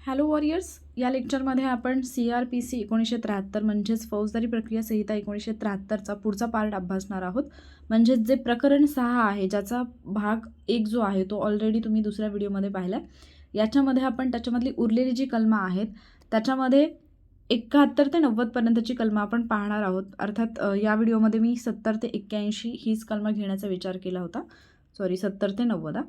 Hello warriors, या लेक्चरमध्ये आपण CRPC 1973 म्हणजेच फौजदारी प्रक्रिया संहिता 1973चा पुढचा पार्ट अभ्यासणार आहोत. म्हणजेच जे प्रकरण 6 आहे, ज्याचा भाग 1 जो आहे तो ऑलरेडी तुम्ही दुसऱ्या व्हिडिओमध्ये पाहिला. याच्यामध्ये आपण त्याच्यामधली उरलेली जी कलमं आहेत त्याच्यामध्ये 71 ते 90 पर्यंतची कलमं आपण पाहणार आहोत. अर्थात या व्हिडिओमध्ये मी 70 ते 81 हीच कलमं घेण्याचा विचार केला होता. 70 ते 90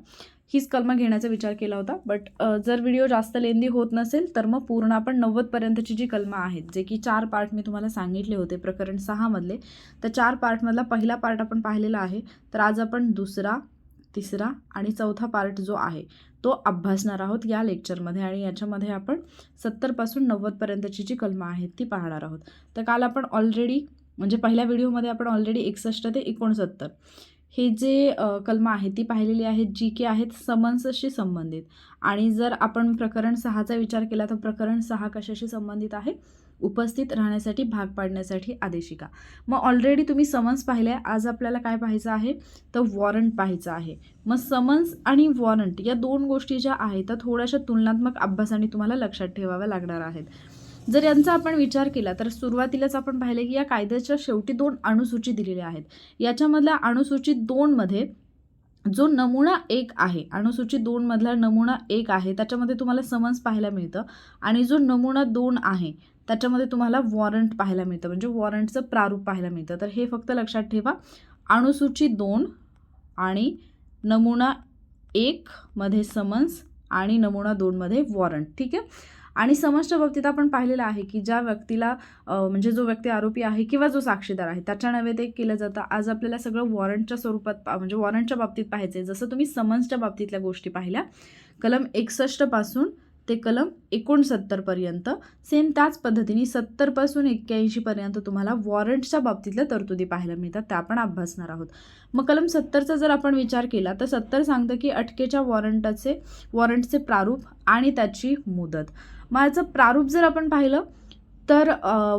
हीच कलमं घेण्याचा विचार केला होता. बट जर व्हिडिओ जास्त लेंदी होत नसेल तर मग पूर्ण आपण 90 पर्यंतची जी कलमं आहेत, जे की 4 पार्ट मी तुम्हाला सांगितले होते प्रकरण 6 मधले, त्या 4 पार्टमधला पहिला पार्ट आपण पाहिलेला आहे. तर आज आपण दुसरा, तिसरा आणि चौथा पार्ट जो आहे तो अभ्यासणार आहोत या लेक्चरमध्ये. आणि याच्यामध्ये आपण 70 पासून 90 पर्यंतची जी कलमं आहेत ती पाहणार आहोत. तर काल आपण ऑलरेडी म्हणजे पहिल्या व्हिडिओमध्ये आपण ऑलरेडी 61 ते 69 हे जे कलमं आहेत ती पाहिलेली आहेत, जी की आहेत समन्सशी संबंधित. आणि जर आपण प्रकरण 6चा विचार केला तर प्रकरण 6 कशाशी संबंधित आहे? उपस्थित राहण्यासाठी भाग पाडण्यासाठी आदेशिका. मग ऑलरेडी तुम्ही समन्स पाहिले. आज आपल्याला काय पाहायचं आहे तर वॉरंट पाहायचं आहे. मग समन्स आणि वॉरंट या दोन गोष्टी ज्या आहेत त्या थोड्याशा तुलनात्मक अभ्यासाने तुम्हाला लक्षात ठेवाव्या लागणार आहेत. जर यांचा आपण विचार केला तर सुरुवातीलाच आपण पाहिले की या कायद्याच्या शेवटी 2 अनुसूची दिलेल्या आहेत. याच्यामधल्या अनुसूची 2 मध्ये जो नमुना 1 आहे, अनुसूची 2 मधला नमुना 1 आहे, त्याच्यामध्ये तुम्हाला समन्स पाहायला मिळतं. आणि जो नमुना 2 आहे त्याच्यामध्ये तुम्हाला वॉरंट पाहायला मिळतं, म्हणजे वॉरंटचं प्रारूप पाहायला मिळतं. तर हे फक्त लक्षात ठेवा, अनुसूची 2 आणि नमुना 1 मध्ये समन्स आणि नमुना 2 मध्ये वॉरंट. ठीक आहे. आणि समन्सच्या बाबतीत आपण पाहिलेलं आहे की ज्या व्यक्तीला म्हणजे जो व्यक्ती आरोपी आहे किंवा जो साक्षीदार आहे त्याच्या नावे ते केलं जातं. आज आपल्याला सगळं वॉरंटच्या स्वरूपात म्हणजे वॉरंटच्या बाबतीत पाहायचं आहे. जसं तुम्ही समन्सच्या बाबतीतल्या गोष्टी पाहिल्या, कलम 61 पासून ते कलम 69 पर्यंत, सेम त्याच पद्धतीने 70 पासून 81 पर्यंत तुम्हाला वॉरंटच्या बाबतीतल्या तरतुदी पाहायला मिळतात. त्या आपण अभ्यासणार आहोत. मग कलम 70चा जर आपण विचार केला तर 70 सांगतं की अटकेच्या वॉरंटचे प्रारूप आणि त्याची मुदत. मग याचं प्रारूप जर आपण पाहिलं तर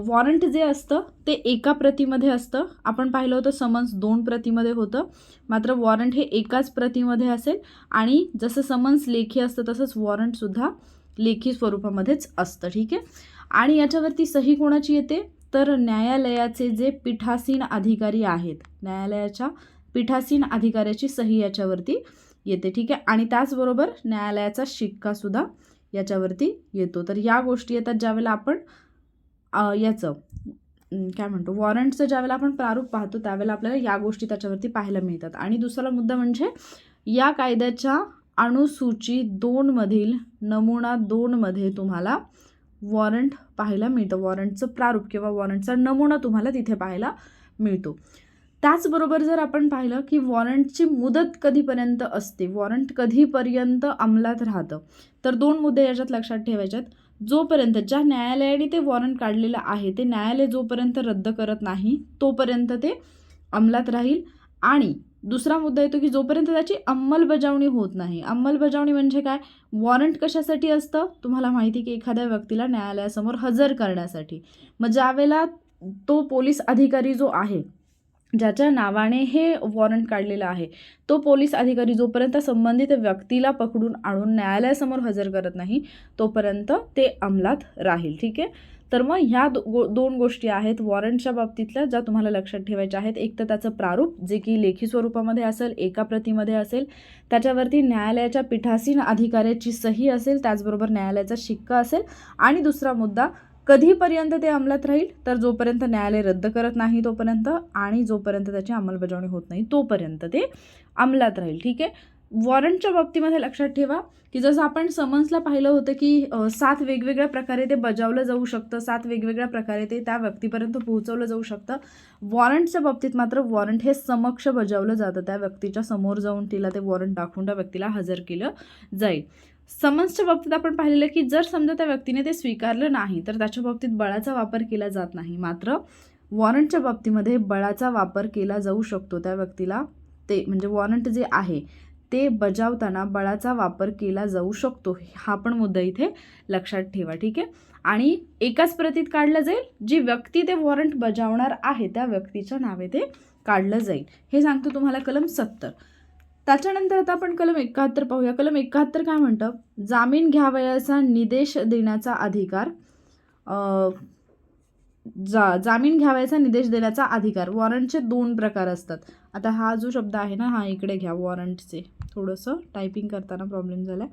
वॉरंट जे असतं ते एका प्रतीमध्ये असतं. आपण पाहिलं होतं समन्स 2 प्रतीमध्ये होतं, मात्र वॉरंट हे एकाच प्रतीमध्ये असेल. आणि जसं समन्स लेखी असतं तसंच वॉरंटसुद्धा लेखी स्वरूपामध्येच असतं. ठीक आहे. आणि याच्यावरती सही कोणाची येते तर न्यायालयाचे जे पीठासीन अधिकारी आहेत, न्यायालयाच्या पीठासीन अधिकाऱ्याची सही याच्यावरती येते. ठीक आहे. आणि त्याचबरोबर न्यायालयाचा शिक्कासुद्धा याच्यावरती येतो. तर या गोष्टी येतात ज्यावेळेला आपण याचं काय म्हणतो वॉरंटचं ज्यावेळेला आपण प्रारूप पाहतो त्यावेळेला आपल्याला या गोष्टी त्याच्यावरती पाहायला मिळतात. आणि दुसरा मुद्दा म्हणजे या कायद्याच्या अनुसूची 2 मधील नमुना 2 मध्ये तुम्हाला वॉरंट पाहायला मिळतं. वॉरंटचं प्रारूप किंवा वॉरंटचा नमुना तुम्हाला तिथे पाहायला मिळतो. त्याचबरोबर जर आपण पाहिलं की वॉरंटची मुदत कधीपर्यंत असते, वॉरंट कधीपर्यंत अंमलात राहतं, तर 2 मुद्दे याच्यात लक्षात ठेवायच्यात. जोपर्यंत ज्या न्यायालयाने ते वॉरंट काढलेलं आहे ते न्यायालय जोपर्यंत रद्द करत नाही तोपर्यंत ते अंमलात राहील. आणि दुसरा मुद्दा येतो की जोपर्यंत त्याची अंमलबजावणी होत नाही. अंमलबजावणी म्हणजे काय? वॉरंट कशासाठी असतं तुम्हाला माहिती की एखाद्या व्यक्तीला न्यायालयासमोर हजर करण्यासाठी. मग ज्यावेळेला तो पोलीस अधिकारी जो आहे ज्याच्या नावाने हे वॉरंट काढलेलं आहे तो पोलीस अधिकारी जोपर्यंत संबंधित व्यक्तीला पकडून आणून न्यायालयासमोर हजर करत नाही तोपर्यंत ते अंमलात राहील. ठीक आहे. तर मग ह्या 2 गोष्टी आहेत वॉरंटच्या बाबतीतल्या ज्या तुम्हाला लक्षात ठेवायच्या आहेत. एक तर त्याचं प्रारूप जे की लेखी स्वरूपामध्ये असेल, एका प्रतीमध्ये असेल, त्याच्यावरती न्यायालयाच्या पीठासीन अधिकाऱ्याची सही असेल, त्याचबरोबर न्यायालयाचा शिक्का असेल. आणि दुसरा मुद्दा कधीपर्यंत ते अंमलात राहील तर जोपर्यंत न्यायालय रद्द करत नाही तोपर्यंत आणि जोपर्यंत त्याची अंमलबजावणी होत नाही तोपर्यंत ते अंमलात राहील. ठीक आहे. वॉरंटच्या बाबतीमध्ये लक्षात ठेवा की जसं आपण समन्सला पाहिलं होतं की 7 वेगवेगळ्या प्रकारे ते बजावलं जाऊ शकतं, 7 वेगवेगळ्या प्रकारे ते त्या व्यक्तीपर्यंत पोहोचवलं जाऊ शकतं. वॉरंटच्या बाबतीत मात्र वॉरंट हे समक्ष बजावलं जातं. त्या व्यक्तीच्या समोर जाऊन तिला ते वॉरंट दाखवून त्या व्यक्तीला हजर केलं जाईल. समन्सच्या बाबतीत आपण पाहिलेलं की जर समजा त्या व्यक्तीने ते स्वीकारलं नाही तर त्याच्या बाबतीत बळाचा वापर केला जात नाही. मात्र वॉरंटच्या बाबतीमध्ये बळाचा वापर केला जाऊ शकतो. त्या व्यक्तीला ते म्हणजे वॉरंट जे आहे ते बजावताना बळाचा वापर केला जाऊ शकतो. हा पण मुद्दा इथे लक्षात ठेवा. ठीक आहे. आणि एकाच प्रतीत काढलं जाईल. जी व्यक्ती ते वॉरंट बजावणार आहे त्या व्यक्तीच्या नावे ते काढलं जाईल. हे सांगतो तुम्हाला कलम 70. त्याच्यानंतर आता आपण कलम 71 पाहूया. कलम 71 काय म्हणतं? जामीन घ्यावयाचा निर्देश देण्याचा अधिकार. जामीन घ्यावयाचा निर्देश देण्याचा अधिकार. वॉरंटचे 2 प्रकार असतात. आता हा जो शब्द आहे ना, हा इकडे घ्या. वॉरंटचे थोडंसं टायपिंग करताना प्रॉब्लेम झाला.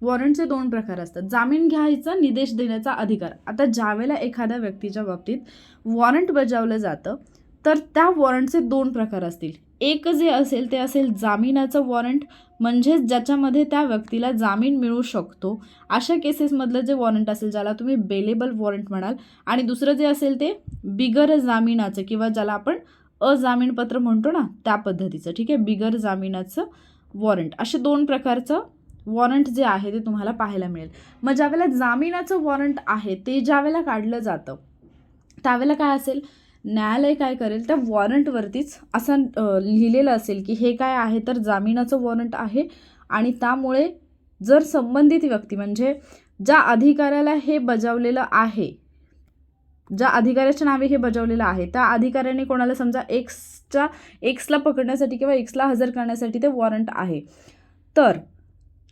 वॉरंटचे 2 प्रकार असतात. जामीन घ्यायचा निर्देश देण्याचा अधिकार. आता ज्यावेळेला एखाद्या व्यक्तीच्या बाबतीत वॉरंट बजावलं जातं तर त्या वॉरंटचे 2 प्रकार असतील. एक जे असेल ते असेल जामिनाचं वॉरंट, म्हणजेच ज्याच्यामध्ये त्या व्यक्तीला जामीन मिळू शकतो अशा केसेसमधलं जे वॉरंट असेल, ज्याला तुम्ही बेलेबल वॉरंट म्हणाल. आणि दुसरं जे असेल ते बिगर जामिनाचं, किंवा ज्याला आपण अजामीनपत्र म्हणतो ना, त्या पद्धतीचं. ठीक आहे, बिगर जामिनाचं वॉरंट. असे 2 प्रकारचं वॉरंट जे आहे ते तुम्हाला पाहायला मिळेल. मग ज्यावेळेला जामिनाचं वॉरंट आहे ते ज्यावेळेला काढलं जातं त्यावेळेला काय असेल, न्यायालय काय करेल, त्या वॉरंटवरतीच असं लिहिलेलं असेल की हे काय आहे तर जामिनाचं वॉरंट आहे. आणि त्यामुळे जर संबंधित व्यक्ती, म्हणजे ज्या अधिकाऱ्याला हे बजावलेलं आहे, ज्या अधिकाऱ्याच्या नावे हे बजावलेलं आहे, त्या अधिकाऱ्याने कोणाला, समजा एक्सला पकडण्यासाठी किंवा एक्सला हजर करण्यासाठी ते वॉरंट आहे, तर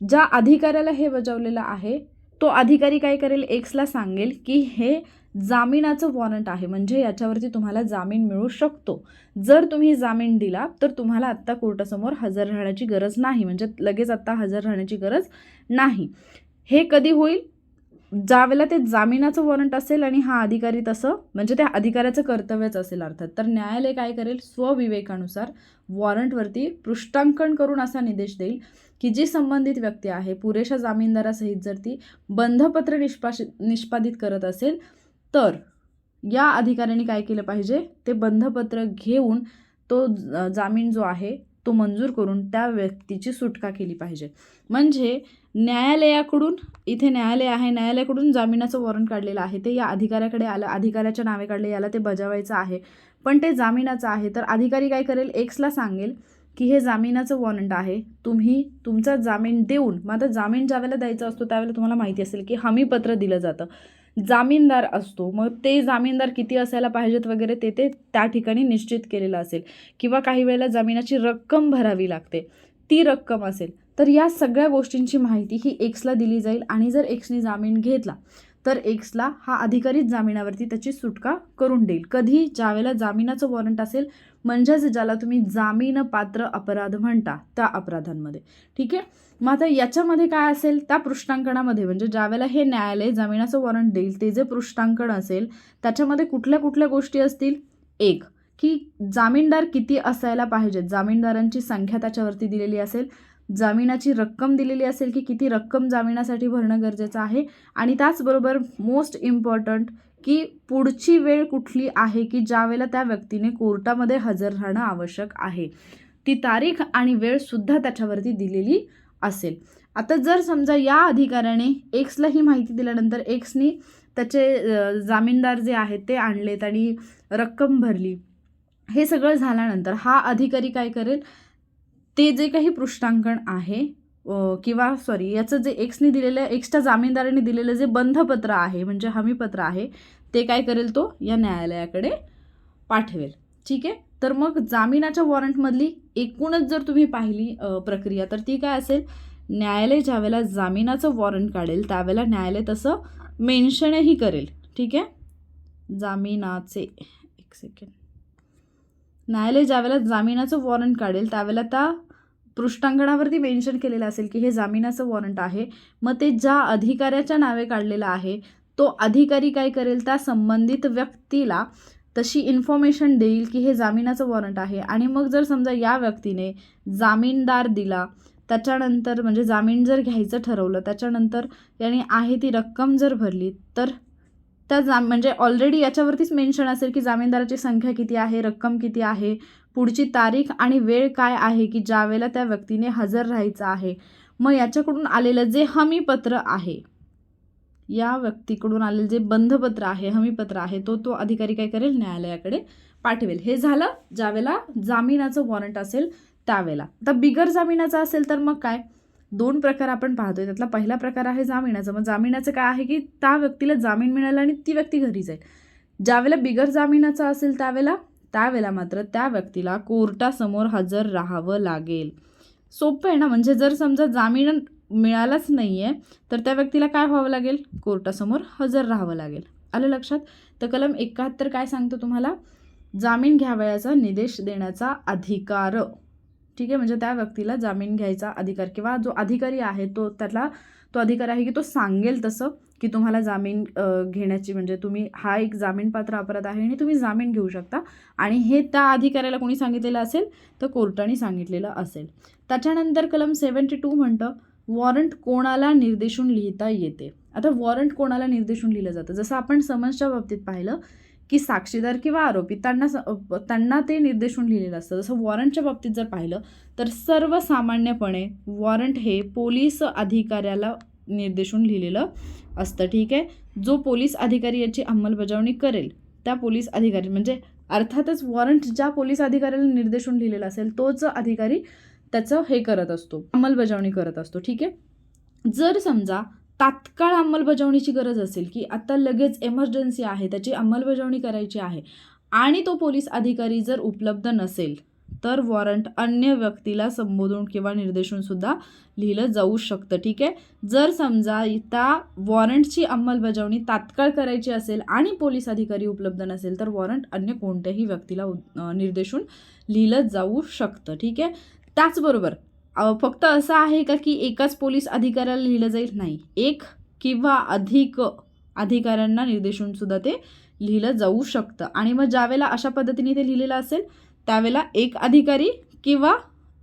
ज्या अधिकाऱ्याला हे बजावलेलं आहे तो अधिकारी काय करेल, एक्सला सांगेल की हे जामिनाचं वॉरंट आहे, म्हणजे याच्यावरती तुम्हाला जामीन मिळू शकतो. जर तुम्ही जामीन दिला तर तुम्हाला आत्ता कोर्टासमोर हजर राहण्याची गरज नाही, म्हणजे लगेच आत्ता हजर राहण्याची गरज नाही. हे कधी होईल, ज्यावेळेला ते जामिनाचं वॉरंट असेल आणि हा अधिकारी तसं, म्हणजे त्या अधिकाऱ्याचं कर्तव्यच असेल अर्थात. तर न्यायालय काय करेल, स्वविवेकानुसार वॉरंटवरती पृष्ठांकन करून असा निर्देश देईल की जी संबंधित व्यक्ती आहे पुरेशा जामीनदारासहित जर ती बंधपत्र निष्पादित करत असेल तर या अधिकाऱ्यांनी काय केलं पाहिजे, ते बंधपत्र घेऊन तो जामीन जो आहे तो मंजूर करून त्या व्यक्तीची सुटका केली पाहिजे. म्हणजे न्यायालयाकडून, इथे न्यायालय आहे, न्यायालयाकडून जामिनाचं वॉरंट काढलेलं आहे, ते या अधिकाऱ्याकडे आलं, अधिकाऱ्याच्या नावे काढले, याला ते बजावायचं आहे, पण ते जामिनाचं आहे. तर अधिकारी काय करेल, एक्सला सांगेल की हे जामिनाचं वॉरंट आहे, तुम्ही तुमचा जामीन देऊन, मग आता जामीन ज्यावेळेला द्यायचा असतो त्यावेळेला तुम्हाला माहिती असेल की हमीपत्र दिलं जातं, जामीनदार असतो, मग ते जामीनदार किती असायला पाहिजेत वगैरे ते त्या ठिकाणी निश्चित केलेलं असेल, किंवा काही वेळेला जामिनाची रक्कम भरावी लागते, ती रक्कम असेल. तर या सगळ्या गोष्टींची माहिती ही एक्सला दिली जाईल. आणि जर एक्सने जामीन घेतला तर एक्सला हा अधिकारीच जामिनावरती त्याची सुटका करून देईल. कधी, ज्यावेळेला जामिनाचं वॉरंट असेल, म्हणजेच ज्याला तुम्ही जामीनपात्र अपराध म्हणता त्या अपराधांमध्ये. ठीक आहे, मग आता याच्यामध्ये काय असेल, त्या पृष्ठांकनामध्ये, म्हणजे ज्यावेळेला हे न्यायालय जामिनाचं वॉरंट देईल ते जे पृष्ठांकन असेल त्याच्यामध्ये कुठल्या कुठल्या गोष्टी असतील, एक की जामीनदार किती असायला पाहिजेत, जामीनदारांची संख्या त्याच्यावरती दिलेली असेल, जामिनाची रक्कम दिलेली असेल की किती रक्कम जामिनासाठी भरणं गरजेचं आहे, आणि त्याचबरोबर मोस्ट इम्पॉर्टंट की पुढची वेळ कुठली आहे की ज्यावेळेला त्या व्यक्तीने कोर्टामध्ये हजर राहणं आवश्यक आहे, ती तारीख आणि वेळसुद्धा त्याच्यावरती दिलेली असेल. आता जर समजा या अधिकाऱ्याने एक्सला ही माहिती दिल्यानंतर एक्सनी त्याचे जामीनदार जे आहेत ते आणलेत आणि रक्कम भरली, हे सगळं झाल्यानंतर हा अधिकारी काय करेल, ते जे काही पृष्ठांकन आहे किंवा याचं जे एक्सने दिलेलं, एक्सच्या जामीनदाराने दिलेलं जे बंधपत्र आहे, म्हणजे हमीपत्र आहे, ते काय करेल, तो या न्यायालयाकडे पाठवेल. ठीक आहे, तर मग जामिनाच्या वॉरंटमधली एकूणच जर तुम्ही पाहिली प्रक्रिया, तर ती काय असेल, न्यायालय ज्यावेळेला जामिनाचं वॉरंट काढेल त्यावेळेला न्यायालय तसं मेन्शनही करेल. ठीक आहे, जामिनाचे, एक सेकंड, न्यायालय ज्यावेळेला जामिनाचं वॉरंट काढेल त्यावेळेला त्या पृष्ठांकनावरती मेन्शन केलेलं असेल की हे जामिनाचं वॉरंट आहे. मग ते ज्या अधिकाऱ्याच्या नावे काढलेलं आहे तो अधिकारी काय करेल, त्या संबंधित व्यक्तीला तशी इन्फॉर्मेशन देईल की हे जामिनाचं वॉरंट आहे. आणि मग जर समजा या व्यक्तीने जामीनदार दिला, त्याच्यानंतर म्हणजे जामीन जर घ्यायचं ठरवलं, त्याच्यानंतर याने आहे ती रक्कम जर भरली, तर त्या म्हणजे ऑलरेडी याच्यावरतीच मेन्शन असेल की जामीनदाराची संख्या किती आहे, रक्कम किती आहे, पुढची तारीख आणि वेळ काय आहे की ज्यावेळेला त्या व्यक्तीने हजर राहायचं आहे. मग याच्याकडून आलेलं जे हमीपत्र आहे, या व्यक्तीकडून आलेलं जे बंधपत्र आहे, हमीपत्र आहे, तो अधिकारी काय करेल, न्यायालयाकडे पाठवेल. हे झालं ज्यावेळेला जामिनाचं वॉरंट असेल त्यावेळेला. आता बिगर जामिनाचं असेल तर मग काय, 2 प्रकार आपण पाहतोय, त्यातला पहिला प्रकार आहे जामिनाचं. मग जामिनाचं काय आहे की त्या व्यक्तीला जामीन मिळाला आणि ती व्यक्ती घरी जाईल. ज्यावेळेला बिगर जामिनाचं असेल त्यावेळेला मात्र त्या व्यक्तीला कोर्टासमोर हजर राहावं लागेल. सोपं आहे ना. म्हणजे जर समजा जामीन मिळालाच नाही आहे तर त्या व्यक्तीला काय व्हावं लागेल, कोर्टासमोर हजर राहावं लागेल. आलं लक्षात. तर कलम 71 काय सांगतो तुम्हाला, जामीन घ्यावयाचा निर्देश देण्याचा अधिकार. ठीक आहे, म्हणजे त्या व्यक्तीला जामीन घ्यायचा अधिकार किंवा जो अधिकारी आहे तो अधिकार आहे की तो सांगेल तसं की तुम्हाला जामीन घेण्याची, म्हणजे तुम्ही हा एक जामीनपात्र अपराध आहे आणि तुम्ही जामीन घेऊ शकता. आणि हे त्या अधिकाऱ्याला कोणी सांगितलेलं असेल, तर कोर्टाने सांगितलेलं असेल. त्याच्यानंतर कलम 72 म्हणतं वॉरंट कोणाला निर्देशून लिहिता येते. आता वॉरंट कोणाला निर्देशून लिहिलं जातं, जसं आपण समन्सच्या बाबतीत पाहिलं की साक्षीदार किंवा आरोपी त्यांना ते निर्देशून लिहिलेलं असतं. जसं वॉरंटच्या बाबतीत जर पाहिलं तर सर्वसामान्यपणे वॉरंट हे पोलीस अधिकाऱ्याला निर्देशून लिहिलेलं असतं. ठीक आहे, जो पोलीस अधिकारी याची अंमलबजावणी करेल त्या पोलीस अधिकारी, म्हणजे अर्थातच वॉरंट ज्या पोलीस अधिकाऱ्याला निर्देशून लिहिलेलं असेल तोच अधिकारी त्याचं हे करत असतो, अंमलबजावणी करत असतो. ठीक आहे, जर समजा तात्काळ अंमलबजावणीची गरज असेल की आता लगेच एमर्जन्सी आहे, त्याची अंमलबजावणी करायची आहे आणि तो पोलीस अधिकारी जर उपलब्ध नसेल तर वॉरंट अन्य व्यक्तीला संबोधून किंवा निर्देशून सुद्धा लिहिलं जाऊ शकतं. ठीक आहे, जर समजा त्या वॉरंटची अंमलबजावणी तात्काळ करायची असेल आणि पोलीस अधिकारी उपलब्ध नसेल तर वॉरंट अन्य कोणत्याही व्यक्तीला निर्देशून लिहिलं जाऊ शकतं. ठीक आहे, त्याचबरोबर फक्त असं आहे का की एकाच पोलीस अधिकाऱ्याला लिहिलं जाईल, नाही, एक किंवा अधिक अधिकाऱ्यांना निर्देशून सुद्धा ते लिहिलं जाऊ शकतं. आणि मग ज्यावेळेला अशा पद्धतीने ते लिहिलेलं असेल त्यावेळेला एक अधिकारी किंवा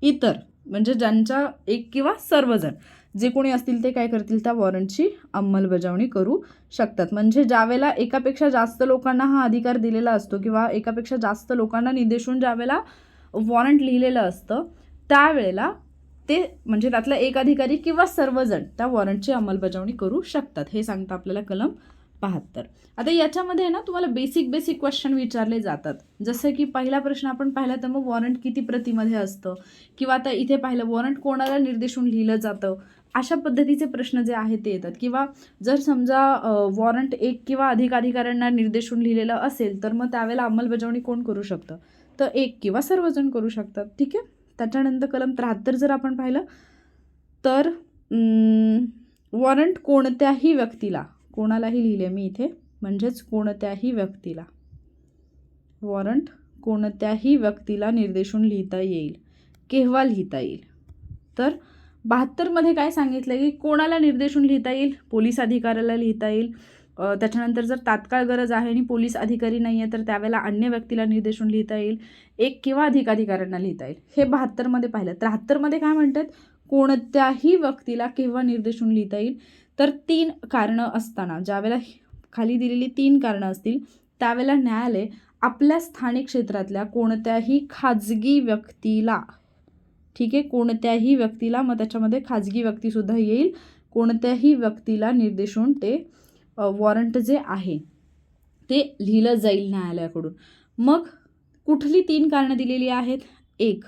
इतर, म्हणजे ज्यांच्या एक किंवा सर्वजण जे कोणी असतील ते काय करतील, त्या वॉरंटची अंमलबजावणी करू शकतात. म्हणजे ज्यावेळेला एकापेक्षा जास्त लोकांना हा अधिकार दिलेला असतो किंवा एकापेक्षा जास्त लोकांना निर्देशून ज्यावेळेला वॉरंट लिहिलेलं असतं त्यावेळेला ते, म्हणजे त्यातला एक अधिकारी किंवा सर्वजण त्या वॉरंटची अंमलबजावणी करू शकतात. हे सांगतं आपल्याला कलम 72. आता याच्यामध्ये ना तुम्हाला बेसिक क्वेश्चन विचारले जातात. जसं की पहिला प्रश्न आपण पाहिला तर मग वॉरंट किती प्रतीमध्ये असतं, किंवा आता इथे पाहिलं वॉरंट कोणाला निर्देशून लिहिलं जातं, अशा पद्धतीचे प्रश्न जे आहेत ते येतात. किंवा जर समजा वॉरंट एक किंवा अधिक अधिकाऱ्यांना निर्देशून लिहिलेलं असेल तर मग त्यावेळेला अंमलबजावणी कोण करू शकतं, तर एक किंवा सर्वजण करू शकतात. ठीक आहे, त्याच्यानंतर कलम 73 जर आपण पाहिलं तर वॉरंट कोणत्याही व्यक्तीला, कोणालाही लिहिले मी इथे, म्हणजेच कोणत्याही व्यक्तीला, वॉरंट कोणत्याही व्यक्तीला निर्देशून लिहिता येईल. केव्हा लिहिता येईल, तर 72 काय सांगितलं की कोणाला निर्देशून लिहिता येईल, पोलीस अधिकाऱ्याला लिहिता येईल. त्याच्यानंतर जर तात्काळ गरज आहे आणि पोलीस अधिकारी नाही आहे तर त्यावेळेला अन्य व्यक्तीला निर्देशून लिहिता येईल, एक किंवा अधिक अधिकाऱ्यांना लिहिता येईल. हे 72 पाहिलं. 73 काय म्हणतात, कोणत्याही व्यक्तीला केव्हा निर्देशून लिहिता येईल, तर 3 कारणं असताना, ज्यावेळेला खाली दिलेली 3 कारणं असतील त्यावेळेला न्यायालय आपल्या स्थानिक क्षेत्रातल्या कोणत्याही खाजगी व्यक्तीला, ठीक आहे, कोणत्याही व्यक्तीला, मग त्याच्यामध्ये खाजगी व्यक्तीसुद्धा येईल, कोणत्याही व्यक्तीला निर्देशून ते वॉरंट जे आहे ते लिहिलं जाईल न्यायालयाकडून. मग कुठली 3 कारणं दिलेली आहेत, एक,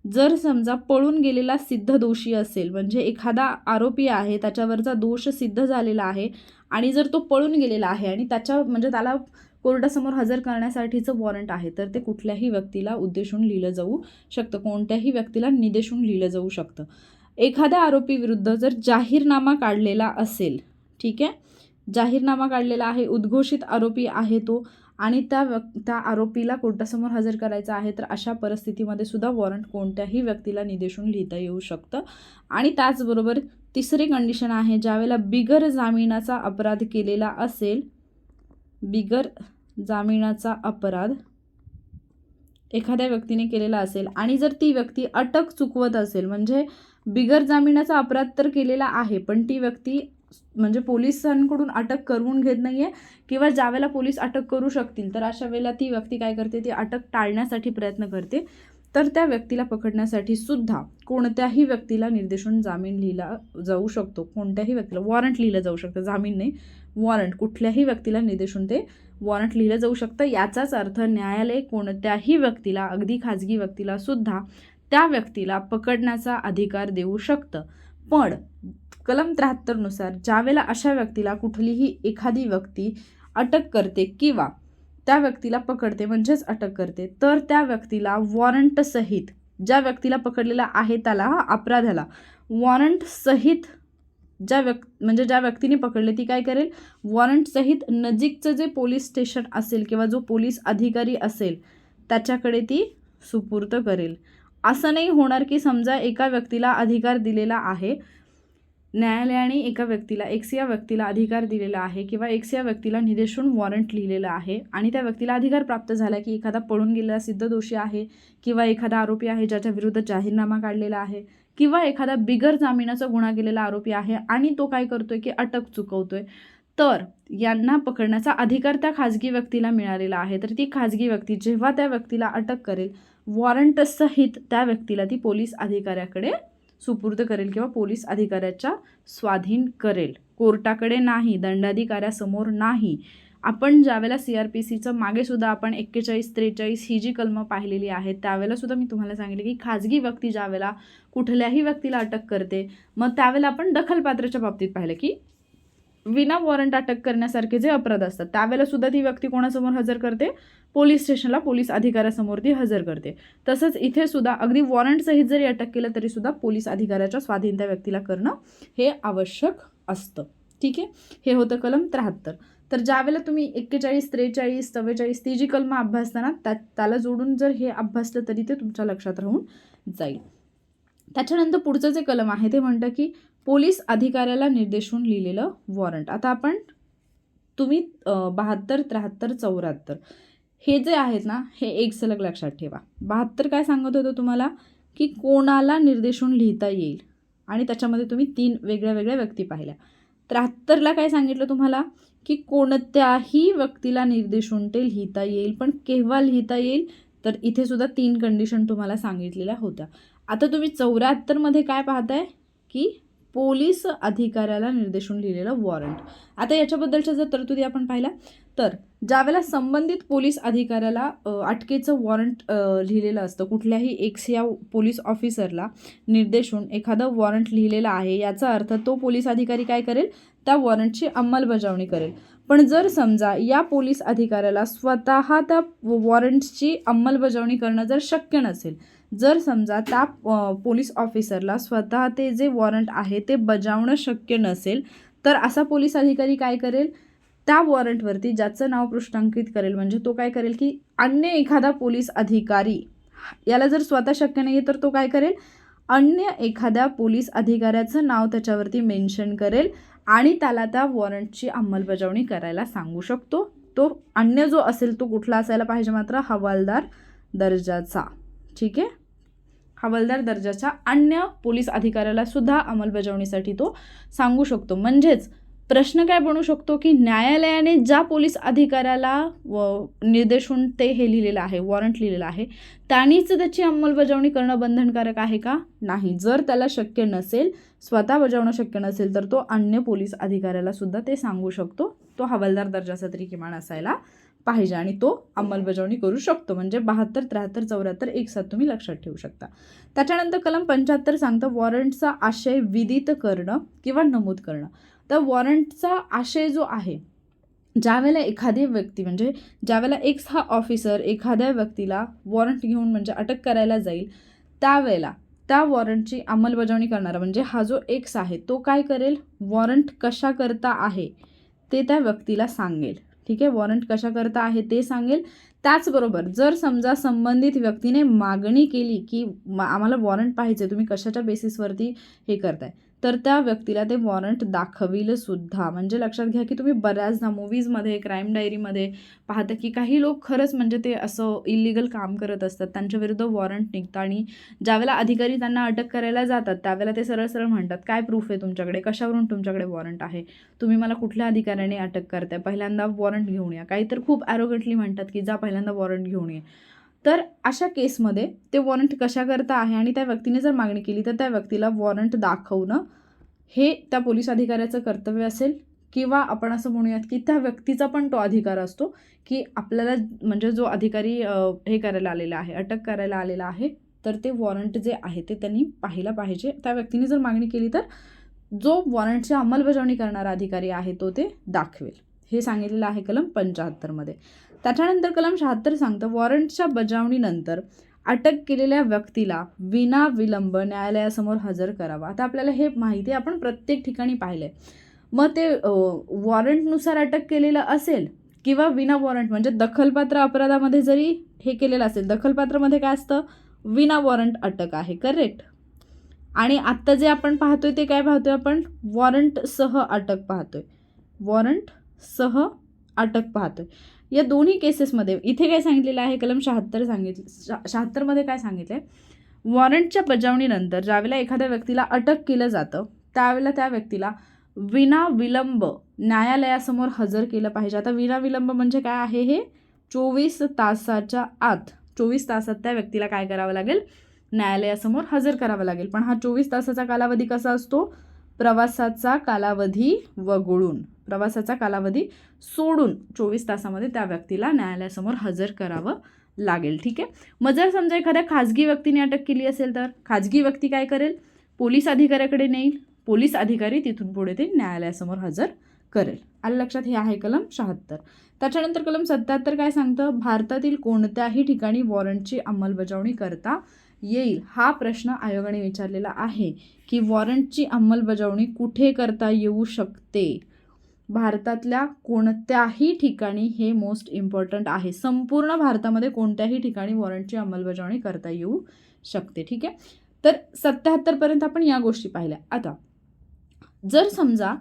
जर समजा पळून गेलेला सिद्ध दोषी असेल, म्हणजे एखादा आरोपी आहे त्याच्यावरचा दोष सिद्ध झालेला आहे आणि जर तो पळून गेलेला आहे आणि म्हणजे त्याला कोर्टासमोर हजर करण्यासाठीचं वॉरंट आहे तर ते कुठल्याही व्यक्तीला उद्देशून लिहिलं जाऊ शकतं, कोणत्याही व्यक्तीला निर्देशून लिहिलं जाऊ शकतं. एखाद्या आरोपी विरुद्ध जर जाहीरनामा काढलेला असेल, ठीक आहे, जाहीरनामा काढलेला आहे, उद्घोषित आरोपी आहे तो, आणि त्या आरोपीला कोर्टासमोर हजर करायचं आहे, तर अशा परिस्थितीमध्ये सुद्धा वॉरंट कोणत्याही व्यक्तीला निर्देशून लिहिता येऊ शकतं. आणि त्याचबरोबर तिसरी कंडिशन आहे, ज्यावेळेला बिगर जामिनाचा अपराध केलेला असेल, बिगर जामिनाचा अपराध एखाद्या व्यक्तीने केलेला असेल आणि जर ती व्यक्ती अटक चुकवत असेल, म्हणजे बिगर जामिनाचा अपराध तर केलेला आहे पण ती व्यक्ती म्हणजे पोलिसांकडून अटक करून घेत नाही आहे किंवा ज्यावेळेला पोलीस अटक करू शकतील तर अशा वेळेला ती व्यक्ती काय करते, ती अटक टाळण्यासाठी प्रयत्न करते, तर त्या व्यक्तीला पकडण्यासाठी सुद्धा कोणत्याही व्यक्तीला निर्देशून जामीन लिहिला जाऊ शकतो. कोणत्याही व्यक्तीला वॉरंट लिहिलं जाऊ शकतं, जामीन नाही, वॉरंट, कुठल्याही व्यक्तीला निर्देशून ते वॉरंट लिहिलं जाऊ शकतं. याचाच अर्थ न्यायालय कोणत्याही व्यक्तीला, अगदी खाजगी व्यक्तीला सुद्धा त्या व्यक्तीला पकडण्याचा अधिकार देऊ शकतं. पण कलम 73 नुसार ज्यावेळेला अशा व्यक्तीला कुठलीही एखादी व्यक्ती अटक करते किंवा त्या व्यक्तीला पकडते म्हणजेच अटक करते, तर त्या व्यक्तीला वॉरंटसहित ज्या व्यक्तीला पकडलेला आहे त्याला, अपराध्याला वॉरंट सहित ज्या व्यक्तीने पकडले ती काय करेल, वॉरंट सहित नजीकचं जे पोलीस स्टेशन असेल किंवा जो पोलीस अधिकारी असेल त्याच्याकडे ती सुपूर्द करेल. असं नाही होणार की समजा एका व्यक्तीला अधिकार दिलेला आहे, न्यायालयाने एका व्यक्तीला एक्स या व्यक्तीला अधिकार दिलेला आहे किंवा एक्स या व्यक्तीला निदेशून वॉरंट लिहिलेलं आहे आणि त्या व्यक्तीला अधिकार प्राप्त झाला की एखादा पळून गेलेला सिद्ध दोषी आहे किंवा एखादा आरोपी आहे ज्याच्या विरुद्ध जाहीरनामा काढलेला आहे किंवा एखादा बिगर जामिनाचा गुन्हा केलेला आरोपी आहे आणि तो काय करतोय की अटक चुकवतोय, तर यांना पकडण्याचा अधिकार त्या खाजगी व्यक्तीला मिळालेला आहे. तर ती खाजगी व्यक्ती जेव्हा त्या व्यक्तीला अटक करेल, वॉरंट सहित त्या व्यक्तीला ती पोलीस अधिकाऱ्याकडे सुपूर्द करेल किंवा पोलीस अधिकाऱ्याच्या स्वाधीन करेल, कोर्टाकडे नाही, दंडाधिकाऱ्यासमोर नाही. आपण ज्यावेळेला CRPCचं मागे सुद्धा आपण 41-43 ही जी कलमं पाहिलेली आहेत त्यावेळेला सुद्धा मी तुम्हाला सांगितले की खाजगी व्यक्ती ज्यावेळेला कुठल्याही व्यक्तीला अटक करते, मग त्यावेळेला आपण दखलपात्राच्या बाबतीत पाहिलं की विना वॉरंट अटक करण्यासारखे जे अपराध असतात त्यावेळेला सुद्धा ती व्यक्ती कोणासमोर हजर करते, पोलीस स्टेशनला पोलीस अधिकाऱ्यासमोर ती हजर करते. तसंच इथे सुद्धा अगदी वॉरंट सहित जरी अटक केलं तरी सुद्धा पोलीस अधिकाऱ्याच्या स्वाधीन त्या व्यक्तीला करणं हे आवश्यक असतं. ठीक आहे, हे होतं कलम 73. तर ज्यावेळेला तुम्ही 41, 43, 44 ती जी कलमं अभ्यासताना त्याला जोडून जर हे अभ्यासलं तरी ते तुमच्या लक्षात राहून जाईल. त्याच्यानंतर पुढचं जे कलम आहे ते म्हणतं की पोलीस अधिकाऱ्याला निर्देशून लिहिलेलं वॉरंट. आता आपण तुम्ही 72, 73, 74 हे जे आहेत ना हे एक सलग लक्षात ठेवा. 72 काय सांगत होतं तुम्हाला की कोणाला निर्देशून लिहिता येईल आणि त्याच्यामध्ये तुम्ही 3 वेगळ्या वेगळ्या व्यक्ती पाहिल्या. 73ला काय सांगितलं तुम्हाला की कोणत्याही व्यक्तीला निर्देशून ते लिहिता येईल, पण केव्हा लिहिता येईल, तर इथे सुद्धा 3 कंडिशन तुम्हाला सांगितलेल्या होत्या. आता तुम्ही 74मध्ये काय पाहताय की पोलीस अधिकाऱ्याला निर्देशून लिहिलेलं वॉरंट. आता याच्याबद्दलच्या जर तरतुदी आपण पाहिल्या तर ज्यावेळेला संबंधित पोलीस अधिकाऱ्याला अटकेचं वॉरंट लिहिलेलं असतं, कुठल्याही एक्स या पोलीस ऑफिसरला निर्देशून एखादं वॉरंट लिहिलेलं आहे, याचा अर्थ तो पोलीस अधिकारी काय करेल, त्या वॉरंटची अंमलबजावणी करेल. पण जर समजा या पोलीस अधिकाऱ्याला स्वतः त्या वॉरंटची अंमलबजावणी करणं जर शक्य नसेल, जर समजा त्या पोलीस ऑफिसरला स्वतः ते जे वॉरंट आहे ते बजावणं शक्य नसेल, तर असा पोलीस अधिकारी काय करेल, त्या वॉरंटवरती ज्याचं नाव पृष्ठांकित करेल, म्हणजे तो काय करेल की अन्य एखादा पोलीस अधिकारी, याला जर स्वतः शक्य नाही तर तो काय करेल, अन्य एखाद्या पोलीस अधिकाऱ्याचं नाव त्याच्यावरती मेन्शन करेल आणि त्याला त्या वॉरंटची अंमलबजावणी करायला सांगू शकतो. तो अन्य जो असेल तो कुठला असायला पाहिजे, मात्र हवालदार दर्जाचा. ठीक आहे, हवालदार दर्जाच्या अन्य पोलीस अधिकाऱ्याला सुद्धा अंमलबजावणीसाठी तो सांगू शकतो. म्हणजेच प्रश्न काय बनू शकतो की न्यायालयाने ज्या पोलीस अधिकाऱ्याला निर्देशून ते हे लिहिलेलं आहे, वॉरंट लिहिलेलं आहे, त्यांनीच त्याची अंमलबजावणी करणं बंधनकारक आहे का? नाही. जर त्याला शक्य नसेल, स्वतः बजावणं शक्य नसेल, तर तो अन्य पोलीस अधिकाऱ्याला सुद्धा ते सांगू शकतो. तो हवालदार दर्जाचा तरी किमान असायला पाहिजे आणि तो अंमलबजावणी करू शकतो. म्हणजे 72, 73, 74 एक साथ तुम्ही लक्षात ठेवू शकता. त्याच्यानंतर कलम 75 सांगतं वॉरंटचा आशय विदित करणं किंवा नमूद करणं. तर वॉरंटचा आशय जो आहे, ज्यावेळेला एखादी व्यक्ती म्हणजे ज्यावेळेला एक्स हा ऑफिसर एखाद्या व्यक्तीला वॉरंट घेऊन म्हणजे अटक करायला जाईल, त्यावेळेला त्या वॉरंटची अंमलबजावणी करणारा म्हणजे हा जो एक्स आहे तो काय करेल, वॉरंट कशा करता आहे ते त्या व्यक्तीला सांगेल. ठीक आहे, वॉरंट कशा करता आहे ते सांगेल. त्याचबरोबर जर समजा संबंधित व्यक्तीने मागणी केली की आम्हाला वॉरंट पाहिजे, तुम्ही कशाच्या बेसिसवरती हे करताय, तर त्या व्यक्तीला ते वॉरंट दाखविलं सुद्धा. म्हणजे लक्षात घ्या की तुम्ही बऱ्याचदा मूवीजमध्ये, क्राईम डायरीमध्ये पाहता की काही लोक खरंच म्हणजे ते असं इलिगल काम करत असतात, त्यांच्या विरुद्ध वॉरंट निघतं आणि ज्यावेळेला अधिकारी त्यांना अटक करायला जातात त्यावेळेला ते सरळ सरळ म्हणतात, काय प्रूफ आहे तुमच्याकडे, कशावरून तुमच्याकडे वॉरंट आहे, तुम्ही मला कुठल्या अधिकाऱ्याने अटक करताय, पहिल्यांदा वॉरंट घेऊन या. काही तर खूप ॲरोगंटली म्हणतात की जा पहिल्यांदा वॉरंट घेऊन ये. तर अशा केसमध्ये ते वॉरंट कशा करता आहे आणि त्या व्यक्तीने जर मागणी केली तर त्या व्यक्तीला वॉरंट दाखवणं हे त्या पोलीस अधिकाऱ्याचं कर्तव्य असेल किंवा आपण असं म्हणूयात की त्या व्यक्तीचा पण तो अधिकार असतो की आपल्याला म्हणजे जो अधिकारी हे करायला आलेला आहे, अटक करायला आलेला आहे, तर ते वॉरंट जे आहे ते त्यांनी पाहिलं पाहिजे. त्या व्यक्तीने जर मागणी केली तर जो वॉरंटची अंमलबजावणी करणारा अधिकारी आहे तो ते दाखवेल. हे सांगितलेलं आहे कलम 75मध्ये. त्याच्यानंतर कलम 76 सांगतं वॉरंटच्या बजावणीनंतर अटक केलेल्या व्यक्तीला विनाविलंब न्यायालयासमोर हजर करावा. आता आपल्याला हे माहिती आहे, आपण प्रत्येक ठिकाणी पाहिलं आहे. मग ते वॉरंटनुसार अटक केलेलं असेल किंवा विना वॉरंट, म्हणजे दखलपात्र अपराधामध्ये जरी हे केलेलं असेल, दखलपात्रमध्ये काय असतं, विना वॉरंट अटक आहे, करेक्ट. आणि आत्ता जे आपण पाहतोय ते काय पाहतोय, आपण वॉरंटसह अटक पाहतोय, वॉरंटसह अटक पाहतोय. या दोन्ही केसेसमध्ये इथे काय सांगितलेलं आहे, कलम 76 76मध्ये काय सांगितलं आहे, वॉरंटच्या बजावणीनंतर ज्यावेळेला एखाद्या व्यक्तीला अटक केलं जातं त्यावेळेला त्या व्यक्तीला विनाविलंब न्यायालयासमोर हजर केलं पाहिजे. आता विनाविलंब म्हणजे काय आहे, हे 24 तासाच्या आत, 24 तासात त्या व्यक्तीला काय करावं लागेल, न्यायालयासमोर हजर करावं लागेल. पण हा 24 तासाचा कालावधी कसा असतो, प्रवासाचा कालावधी वगळून, प्रवासाचा कालावधी सोडून 24 तासामध्ये त्या व्यक्तीला न्यायालयासमोर हजर करावं लागेल. ठीक आहे. मग जर समजा एखाद्या खाजगी व्यक्तीने अटक केली असेल तर खाजगी व्यक्ती काय करेल, पोलीस अधिकाऱ्याकडे नेईल, पोलीस अधिकारी तिथून पुढे ते न्यायालयासमोर हजर करेल. आलं लक्षात. हे आहे कलम 76. त्याच्यानंतर कलम 77 काय सांगतं, भारतातील कोणत्याही ठिकाणी वॉरंटची अंमलबजावणी करता येईल. हा प्रश्न आयोगाने विचारलेला आहे की वॉरंटची अंमलबजावणी कुठे करता येऊ शकते. भारतातल्या कोणत्याही ठिकाणी, हे मोस्ट इम्पॉर्टंट आहे, संपूर्ण भारतामध्ये कोणत्याही ठिकाणी वॉरंटची अंमलबजावणी करता येऊ शकते. ठीक आहे. तर 77पर्यंत आपण या गोष्टी पाहिल्या. आता जर समजा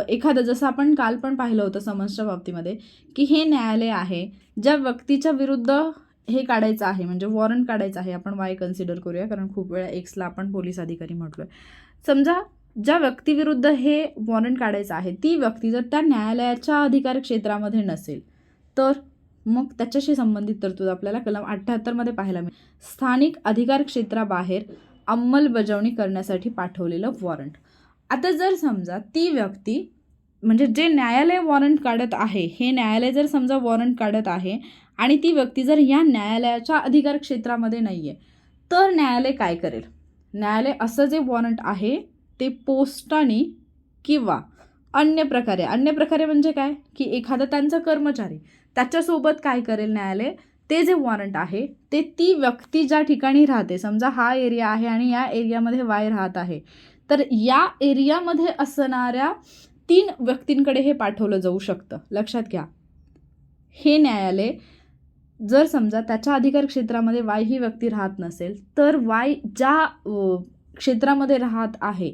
एखादं, जसं आपण काल पण पाहिलं होतं समन्सच्या बाबतीमध्ये, की हे न्यायालय आहे ज्या व्यक्तीच्या विरुद्ध हे काढायचं आहे, म्हणजे वॉरंट काढायचं आहे, आपण वाय कन्सिडर करूया कारण खूप वेळा एक्सला आपण पोलीस अधिकारी म्हटलोय. समजा ज्या व्यक्तीविरुद्ध हे वॉरंट काढायचं आहे ती व्यक्ती जर त्या न्यायालयाच्या अधिकार क्षेत्रामध्ये नसेल तर मग त्याच्याशी संबंधित तरतूद आपल्याला कलम 78मध्ये पाहायला मिळेल. स्थानिक अधिकार क्षेत्राबाहेर अंमलबजावणी करण्यासाठी पाठवलेलं वॉरंट. आता जर समजा ती व्यक्ती, म्हणजे जे न्यायालय वॉरंट काढत आहे, हे न्यायालय जर समजा वॉरंट काढत आहे आणि ती व्यक्ती जर या न्यायालयाच्या अधिकार क्षेत्रामध्ये नाही आहे तर न्यायालय काय करेल, न्यायालय असं जे वॉरंट आहे ते पोस्टाने किंवा अन्य प्रकारे म्हणजे काय, की एखादा त्यांचा कर्मचारी त्याच्यासोबत काय करेल न्यायालय, ते जे वॉरंट आहे ते ती व्यक्ती ज्या ठिकाणी राहते, समजा हा एरिया आहे आणि या एरियामध्ये वाय राहत आहे, तर या एरियामध्ये असणाऱ्या 3 व्यक्तींकडे हे पाठवलं जाऊ शकतं. लक्षात घ्या. हे न्यायालय जर समजा त्याच्या अधिकार क्षेत्रामध्ये वाय ही व्यक्ती राहत नसेल तर वाय ज्या क्षेत्रामध्ये राहत आहे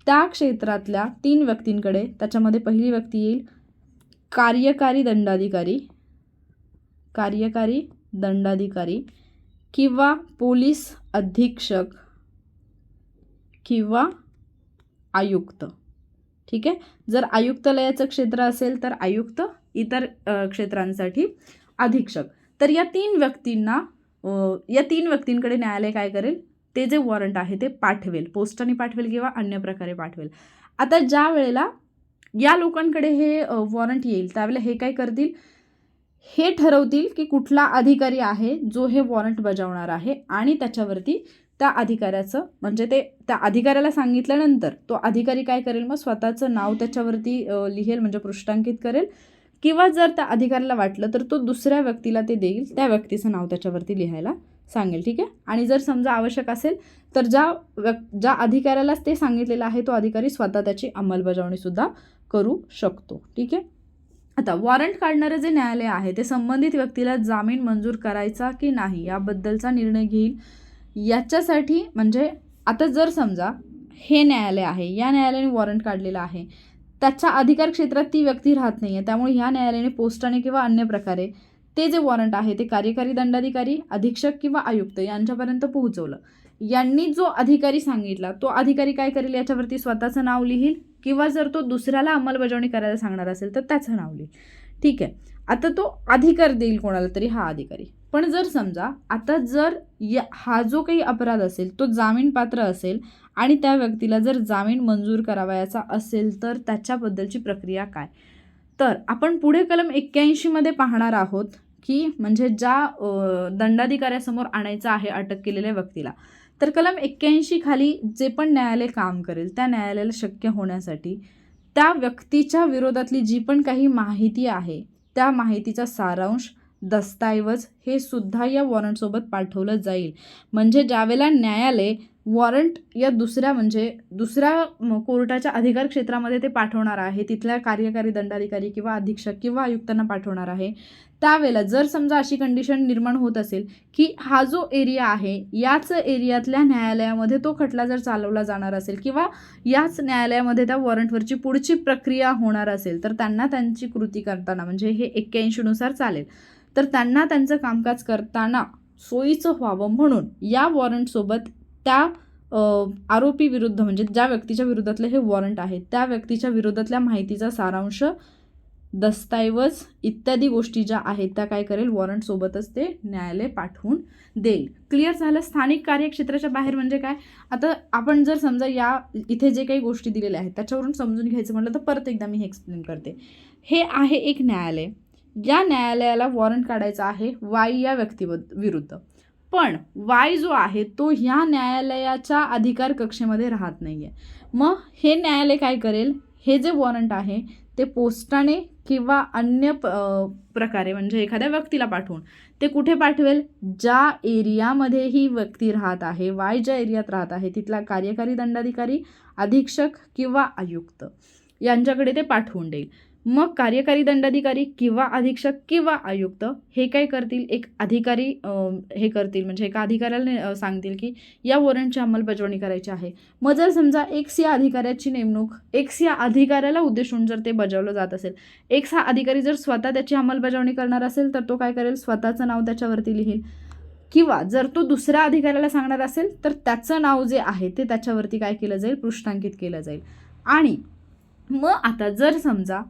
त्या क्षेत्रातल्या 3 व्यक्तींकडे, त्याच्यामध्ये पहिली व्यक्ती येईल कार्यकारी दंडाधिकारी किंवा पोलीस अधीक्षक किंवा आयुक्त. ठीक आहे. जर आयुक्तालयाचं क्षेत्र असेल तर आयुक्त, इतर क्षेत्रांसाठी अधीक्षक. तर या 3 व्यक्तींकडे न्यायालय काय करेल, ते जे वॉरंट आहे ते पाठवेल, पोस्टाने पाठवेल किंवा अन्य प्रकारे पाठवेल. आता ज्या वेळेला या लोकांकडे हे वॉरंट येईल त्यावेळेला हे काय करतील, हे ठरवतील की कुठला अधिकारी आहे जो हे वॉरंट बजावणार आहे आणि त्याच्यावरती त्या अधिकाऱ्याचं, म्हणजे ते त्या अधिकाऱ्याला सांगितल्यानंतर तो अधिकारी काय करेल, मग स्वतःचं नाव त्याच्यावरती लिहेल, म्हणजे पृष्ठांकित करेल, किंवा जर त्या अधिकाऱ्याला वाटलं तर तो दुसऱ्या व्यक्तीला ते देईल, त्या व्यक्तीचं नाव त्याच्यावरती लिहायला सांगेल. ठीक आहे. आणि जर समजा आवश्यक असेल तर ज्या अधिकाऱ्यालाच ते सांगितलेलं आहे तो अधिकारी स्वतः त्याची अंमलबजावणीसुद्धा करू शकतो. ठीक आहे. आता वॉरंट काढणारे जे न्यायालय आहे ते संबंधित व्यक्तीला जामीन मंजूर करायचा की नाही याबद्दलचा निर्णय घेईल. याच्यासाठी, म्हणजे आता जर समजा हे न्यायालय आहे, या न्यायालयाने वॉरंट काढलेलं आहे, त्याच्या अधिकार क्षेत्रात ती व्यक्ती राहत नाही आहे, त्यामुळे ह्या न्यायालयाने पोस्टाने किंवा अन्य प्रकारे ते जे वॉरंट आहे ते कार्यकारी दंडाधिकारी, अधीक्षक किंवा आयुक्त यांच्यापर्यंत पोहोचवलं. यांनी जो अधिकारी सांगितला तो अधिकारी काय करेल, याच्यावरती स्वतःचं नाव लिहील किंवा जर तो दुसऱ्याला अंमलबजावणी करायला सांगणार असेल तर त्याचं नाव लिहील. ठीक आहे. आता तो अधिकार देईल कोणाला तरी हा अधिकारी. पण जर समजा आता जर हा जो काही अपराध असेल तो जामीनपात्र असेल आणि त्या व्यक्तीला जर जामीन मंजूर करावयाचा असेल तर त्याच्याबद्दलची प्रक्रिया काय, तर आपण पुढे कलम 81मध्ये पाहणार आहोत की म्हणजे ज्या दंडाधिकाऱ्यासमोर आणायचं आहे अटक केलेल्या व्यक्तीला, तर कलम 81 खाली जे पण न्यायालय काम करेल त्या न्यायालयाला शक्य होण्यासाठी त्या व्यक्तीच्या विरोधातली जी पण काही माहिती आहे त्या माहितीचा सारांश दस्तऐवज हे सुद्धा या वॉरंटसोबत पाठवलं जाईल. म्हणजे ज्यावेळेला न्यायालय वॉरंट या दुसऱ्या कोर्टाच्या अधिकार क्षेत्रामध्ये ते पाठवणार आहे, तिथल्या कार्यकारी दंडाधिकारी किंवा अधीक्षक किंवा आयुक्तांना पाठवणार आहे, त्यावेळेला जर समजा अशी कंडिशन निर्माण होत असेल की हा जो एरिया आहे याच एरियातल्या न्यायालयामध्ये तो खटला जर चालवला जाणार असेल किंवा याच न्यायालयामध्ये त्या वॉरंटवरची पुढची प्रक्रिया होणार असेल, तर त्यांना त्यांची कृती करताना म्हणजे हे 81 नुसार चालेल, तर त्यांना त्यांचं कामकाज करताना सोयीचं व्हावं म्हणून या वॉरंटसोबत त्या आरोपी विरुद्ध म्हणजे ज्या व्यक्तीच्या विरोधातलं हे वॉरंट आहे त्या व्यक्तीच्या विरोधातल्या माहितीचा सारांश, दस्तऐवज इत्यादी गोष्टी ज्या आहेत त्या काय करेल, वॉरंटसोबतच ते न्यायालय पाठवून देईल. क्लिअर झालं. स्थानिक कार्यक्षेत्राच्या बाहेर म्हणजे काय, आता आपण जर समजा या इथे जे काही गोष्टी दिलेल्या आहेत त्याच्यावरून समजून घ्यायचं म्हटलं तर परत एकदा मी हे एक्सप्लेन करते. हे आहे एक न्यायालय, या न्यायालयाला वॉरंट काढायचं आहे वाय या व्यक्तीविरुद्ध, पण वाय जो आहे तो ह्या न्यायालयाच्या अधिकार कक्षेमध्ये राहत नाही आहे. मग हे न्यायालय काय करेल, हे जे वॉरंट आहे ते पोस्टाने किंवा अन्य प्रकारे म्हणजे एखाद्या व्यक्तीला पाठवून ते कुठे पाठवेल, ज्या एरियामध्ये ही व्यक्ती राहत आहे, वाय ज्या एरियात राहत आहे तिथला कार्यकारी दंडाधिकारी, अधीक्षक किंवा आयुक्त यांच्याकडे ते पाठवून देईल. मग कार्यकारी दंडाधिकारी किंवा अधीक्षक किंवा आयुक्त हे काय करतील, एक अधिकारी हे करतील म्हणजे एका अधिकाऱ्याला सांगतील की या वॉरंटची अंमलबजावणी करायची आहे. मग जर समजा एक्स या अधिकाऱ्याची नेमणूक एक्स या अधिकाऱ्याला उद्देशून जर ते बजावलं जात असेल, एक्स हा अधिकारी जर स्वतः त्याची अंमलबजावणी करणार असेल तर तो काय करेल, स्वतःचं नाव त्याच्यावरती लिहिल, किंवा जर तो दुसऱ्या अधिकाऱ्याला सांगणार असेल तर त्याचं नाव जे आहे ते त्याच्यावरती काय केलं जाईल, पृष्ठांकित केलं जाईल. आणि मग आता जर समजा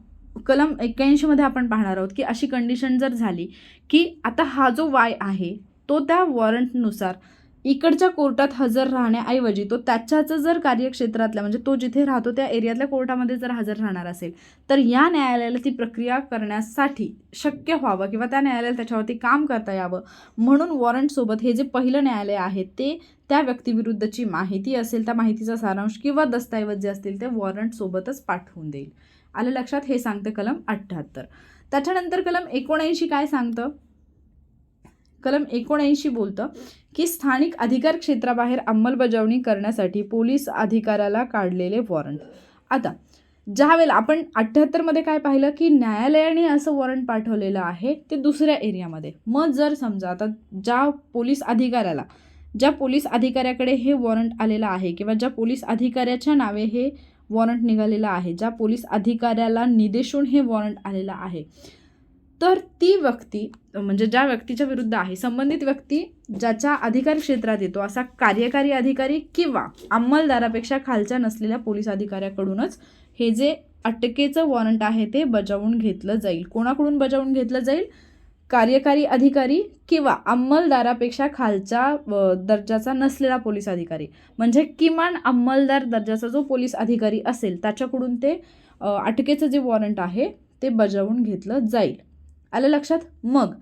कलम 81 मध्ये आपण पाहणार आहोत की अशी कंडिशन जर झाली की आता हा जो वाय आहे तो त्या वॉरंटनुसार इकडच्या कोर्टात हजर राहण्याऐवजी तो त्याच्याच जर कार्यक्षेत्रातल्या म्हणजे तो जिथे राहतो त्या एरियातल्या कोर्टामध्ये जर हजर राहणार असेल तर या न्यायालयाला ती प्रक्रिया करण्यासाठी शक्य व्हावं किंवा त्या न्यायालयाला त्याच्यावरती काम करता यावं म्हणून वॉरंटसोबत हे जे पहिलं न्यायालय आहे ते त्या व्यक्तीविरुद्धची माहिती असेल त्या माहितीचा सारांश किंवा दस्तऐवज जे असतील ते वॉरंटसोबतच पाठवून देईल. आलं लक्षात. हे सांगतं कलम 78. त्याच्यानंतर कलम 79 काय सांगतं, कलम 79 बोलतं की स्थानिक अधिकार क्षेत्राबाहेर अंमलबजावणी करण्यासाठी पोलीस अधिकाऱ्याला काढलेले वॉरंट. आता ज्या वेळेला आपण 78 मध्ये काय पाहिलं की न्यायालयाने असं वॉरंट पाठवलेलं आहे ते दुसऱ्या एरियामध्ये. मग जर समजा आता ज्या पोलीस अधिकाऱ्याकडे हे वॉरंट आलेलं आहे किंवा ज्या पोलीस अधिकाऱ्याच्या नावे हे वॉरंट निघालेलं आहे, ज्या पोलीस अधिकाऱ्याला निदेशून हे वॉरंट आलेलं आहे, तर ती व्यक्ती म्हणजे ज्या व्यक्तीच्या विरुद्ध आहे संबंधित व्यक्ती ज्याच्या अधिकार क्षेत्रात येतो असा कार्यकारी अधिकारी किंवा अंमलदारापेक्षा खालच्या नसलेल्या पोलीस अधिकाऱ्याकडूनच हे जे अटकेचं वॉरंट आहे ते बजावून घेतलं जाईल. कोणाकडून बजावून घेतलं जाईल, कार्यकारी अधिकारी किंवा अंमलदारापेक्षा खालच्या दर्जाचा नसलेला पोलीस अधिकारी म्हणजे किमान अंमलदार दर्जाचा जो पोलीस अधिकारी असेल त्याच्याकडून ते अटकेचं जे वॉरंट आहे ते बजावून घेतलं जाईल. आलं लक्षात. मग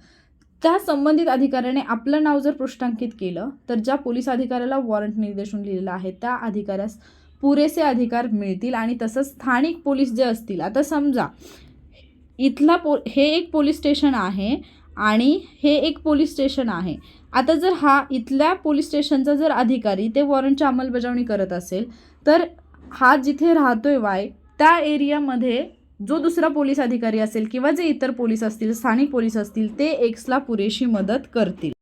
त्या संबंधित अधिकाऱ्याने आपलं नाव जर पृष्ठांकित केलं तर ज्या पोलीस अधिकाऱ्याला वॉरंट निर्देशून लिहिलेलं आहे त्या अधिकाऱ्यास पुरेसे अधिकार मिळतील. आणि तसंच स्थानिक पोलीस जे असतील, आता समजा इथला हे एक पोलीस स्टेशन आहे आणि हे एक पोलीस स्टेशन आहे. आता जर हा इथल्या पोलीस स्टेशनचा जर अधिकारी ते वॉरंटची अंमलबजावणी करत असेल तर हा जिथे राहतोय वाय त्या एरियामध्ये जो दुसरा पोलीस अधिकारी असेल किंवा जे इतर पोलीस असतील, स्थानिक पोलीस असतील, ते एक्सला पुरेशी मदत करतील.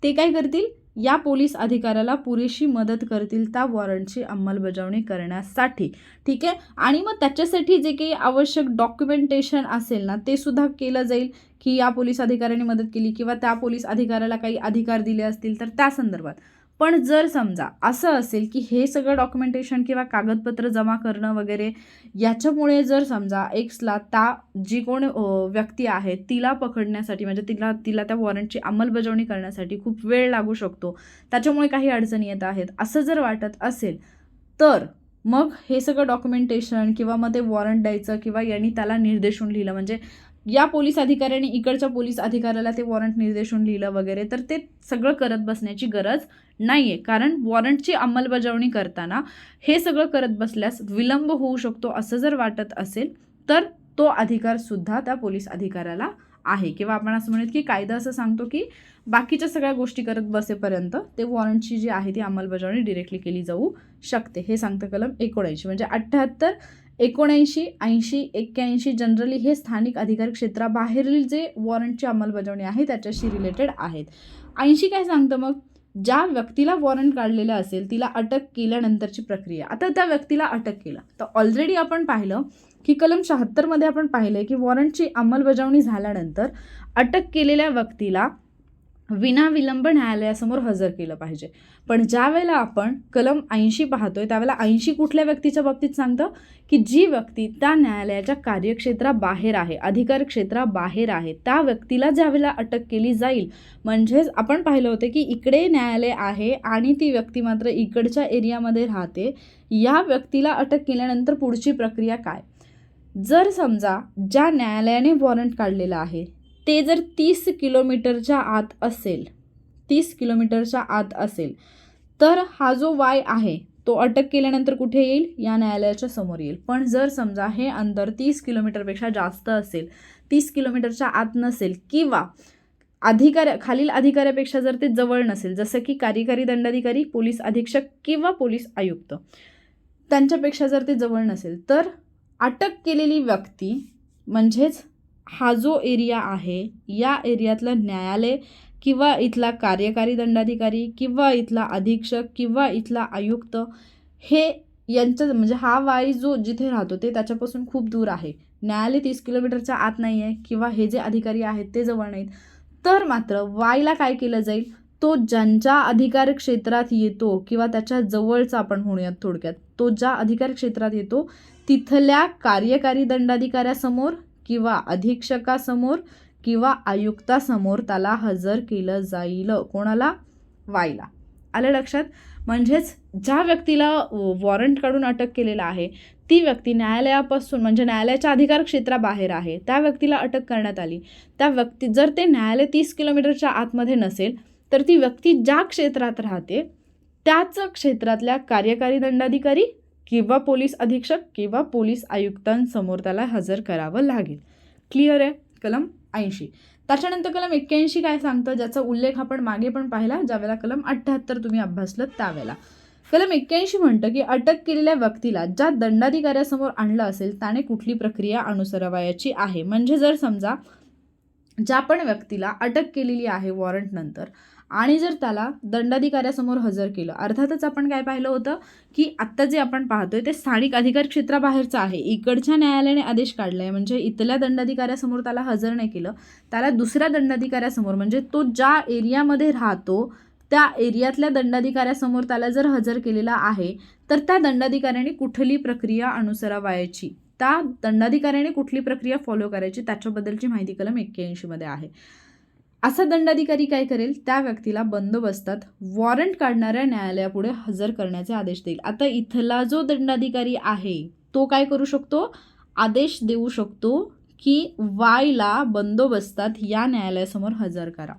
ते काय करतील, या पोलीस अधिकाऱ्याला पुरेशी मदत करतील त्या वॉरंटची अंमलबजावणी करण्यासाठी. ठीक आहे. आणि मग त्याच्यासाठी जे काही आवश्यक डॉक्युमेंटेशन असेल ना ते सुद्धा केलं जाईल की या पोलीस अधिकाऱ्याने मदत केली किंवा त्या पोलीस अधिकाऱ्याला काही अधिकार दिले असतील तर त्या संदर्भात. पण जर समजा असं असेल की हे सगळं डॉक्युमेंटेशन किंवा कागदपत्र जमा करणं वगैरे याच्यामुळे जर समजा एक्सला जी कोण व्यक्ती आहे तिला पकडण्यासाठी म्हणजे तिला त्या वॉरंटची अंमलबजावणी करण्यासाठी खूप वेळ लागू शकतो, त्याच्यामुळे काही अडचणी येत आहेत असं जर वाटत असेल तर मग हे सगळं डॉक्युमेंटेशन किंवा मग ते वॉरंट द्यायचं किंवा यांनी त्याला निर्देशून लिहिलं म्हणजे या पोलीस अधिकाऱ्याने इकडच्या पोलीस अधिकाऱ्याला ते वॉरंट निर्देशून लिहिलं वगैरे तर ते सगळं करत बसण्याची गरज नाही आहे. कारण वॉरंटची अंमलबजावणी करताना हे सगळं करत बसल्यास विलंब होऊ शकतो असं जर वाटत असेल तर तो अधिकारसुद्धा त्या पोलीस अधिकाऱ्याला आहे, किंवा आपण असं म्हणूयात की कायदा असं सांगतो की बाकीच्या सगळ्या गोष्टी करत बसेपर्यंत ते वॉरंटची जी आहे ती अंमलबजावणी डिरेक्टली केली जाऊ शकते, हे सांगतं कलम 79. म्हणजे 78, 79, 80, 81 जनरली हे स्थानिक अधिकार क्षेत्राबाहेरील जे वॉरंटची अंमलबजावणी आहे त्याच्याशी रिलेटेड आहेत. 80 काय सांगतं मग, ज्या व्यक्तीला वॉरंट काढलेलं असेल तिला अटक केल्यानंतरची प्रक्रिया. आता त्या व्यक्तीला अटक केलं तर ऑलरेडी आपण पाहिलं की कलम 76 आपण पाहिलं की वॉरंटची अंमलबजावणी झाल्यानंतर अटक केलेल्या व्यक्तीला विनाविलंब न्यायालयासमोर हजर केलं पाहिजे. पण ज्या वेळेला आपण कलम 80 पाहतोय त्यावेळेला 80 कुठल्या व्यक्तीच्या बाबतीत सांगतं की जी व्यक्ती त्या न्यायालयाच्या कार्यक्षेत्राबाहेर आहे, अधिकार क्षेत्राबाहेर आहे, त्या व्यक्तीला ज्या वेळेला अटक केली जाईल. म्हणजेच आपण पाहिलं होतं की इकडे न्यायालय आहे आणि ती व्यक्ती मात्र इकडच्या एरियामध्ये राहते. या व्यक्तीला अटक केल्यानंतर पुढची प्रक्रिया काय, जर समजा ज्या न्यायालयाने वॉरंट काढलेलं आहे ते जर 30 किलोमीटरच्या आत असेल, 30 किलोमीटरच्या आत असेल तर हा जो वाय आहे तो अटक केल्यानंतर कुठे येईल, या न्यायालयाच्या समोर येईल. पण जर समजा हे अंतर 30 किलोमीटरपेक्षा जास्त असेल, 30 किलोमीटरच्या आत नसेल, किंवा खालील अधिकाऱ्यापेक्षा जर ते जवळ नसेल, जसं की कार्यकारी दंडाधिकारी, पोलीस अधीक्षक किंवा पोलीस आयुक्त, त्यांच्यापेक्षा जर ते जवळ नसेल, तर अटक केलेली व्यक्ती म्हणजेच हा जो एरिया आहे या एरियातलं न्यायालय किंवा इथला कार्यकारी दंडाधिकारी किंवा इथला अधीक्षक किंवा इथला आयुक्त, हे यांचं म्हणजे हा वाई जो जिथे राहतो ते त्याच्यापासून खूप दूर आहे, न्यायालय 30 किलोमीटरच्या आत नाही आहे किंवा हे जे अधिकारी आहेत ते जवळ नाहीत, तर मात्र वाईला काय केलं जाईल, तो ज्यांच्या अधिकार क्षेत्रात येतो किंवा त्याच्या जवळचा आपण म्हणूयात थोडक्यात, तो ज्या अधिकार क्षेत्रात येतो तिथल्या कार्यकारी दंडाधिकाऱ्यासमोर किंवा अधीक्षकासमोर किंवा आयुक्तासमोर त्याला हजर केलं जाईल. कोणाला, वाईला. आलं लक्षात. म्हणजेच ज्या व्यक्तीला वॉरंट काढून अटक केलेला आहे ती व्यक्ती न्यायालयापासून म्हणजे न्यायालयाच्या अधिकार क्षेत्राबाहेर आहे, त्या व्यक्तीला अटक करण्यात आली. त्या व्यक्ती जर ते न्यायालय 30 किलोमीटरच्या आतमध्ये नसेल तर ती व्यक्ती ज्या क्षेत्रात राहते त्याच क्षेत्रातल्या कार्यकारी दंडाधिकारी किंवा पोलीस अधीक्षक किंवा पोलीस आयुक्तांसमोर त्याला हजर करावं लागेल. क्लिअर आहे कलम 80. त्याच्यानंतर कलम 81 काय सांगतं, ज्याचा उल्लेख आपण मागे पण पाहिला ज्यावेळेला कलम 78 तुम्ही अभ्यासलं त्यावेळेला. कलम 81 म्हणतं की अटक केलेल्या व्यक्तीला ज्या दंडाधिकाऱ्यासमोर आणलं असेल त्याने कुठली प्रक्रिया अनुसरावयाची आहे. म्हणजे जर समजा ज्या पण व्यक्तीला अटक केलेली आहे वॉरंट नंतर आणि जर त्याला दंडाधिकाऱ्यासमोर हजर केलं, अर्थातच आपण काय पाहिलं होतं की आत्ता जे आपण पाहतोय ते स्थानिक अधिकार क्षेत्राबाहेरचं आहे, इकडच्या न्यायालयाने आदेश काढलाय म्हणजे इथल्या दंडाधिकाऱ्यासमोर त्याला हजर नाही केलं, त्याला दुसऱ्या दंडाधिकाऱ्यासमोर म्हणजे तो ज्या एरियामध्ये राहतो त्या एरियातल्या दंडाधिकाऱ्यासमोर त्याला जर हजर केलेला आहे तर त्या दंडाधिकाऱ्याने कुठली प्रक्रिया अनुसरावयाची, त्या दंडाधिकाऱ्याने कुठली प्रक्रिया फॉलो करायची त्याच्याबद्दलची माहिती कलम 81 मध्ये आहे. असा दंडाधिकारी काय करेल, त्या व्यक्तीला बंदोबस्तात वॉरंट काढणाऱ्या न्यायालयापुढे हजर करण्याचे आदेश देईल. आता इथला जो दंडाधिकारी आहे तो काय करू शकतो, आदेश देऊ शकतो की वायला बंदोबस्तात या न्यायालयासमोर हजर करा.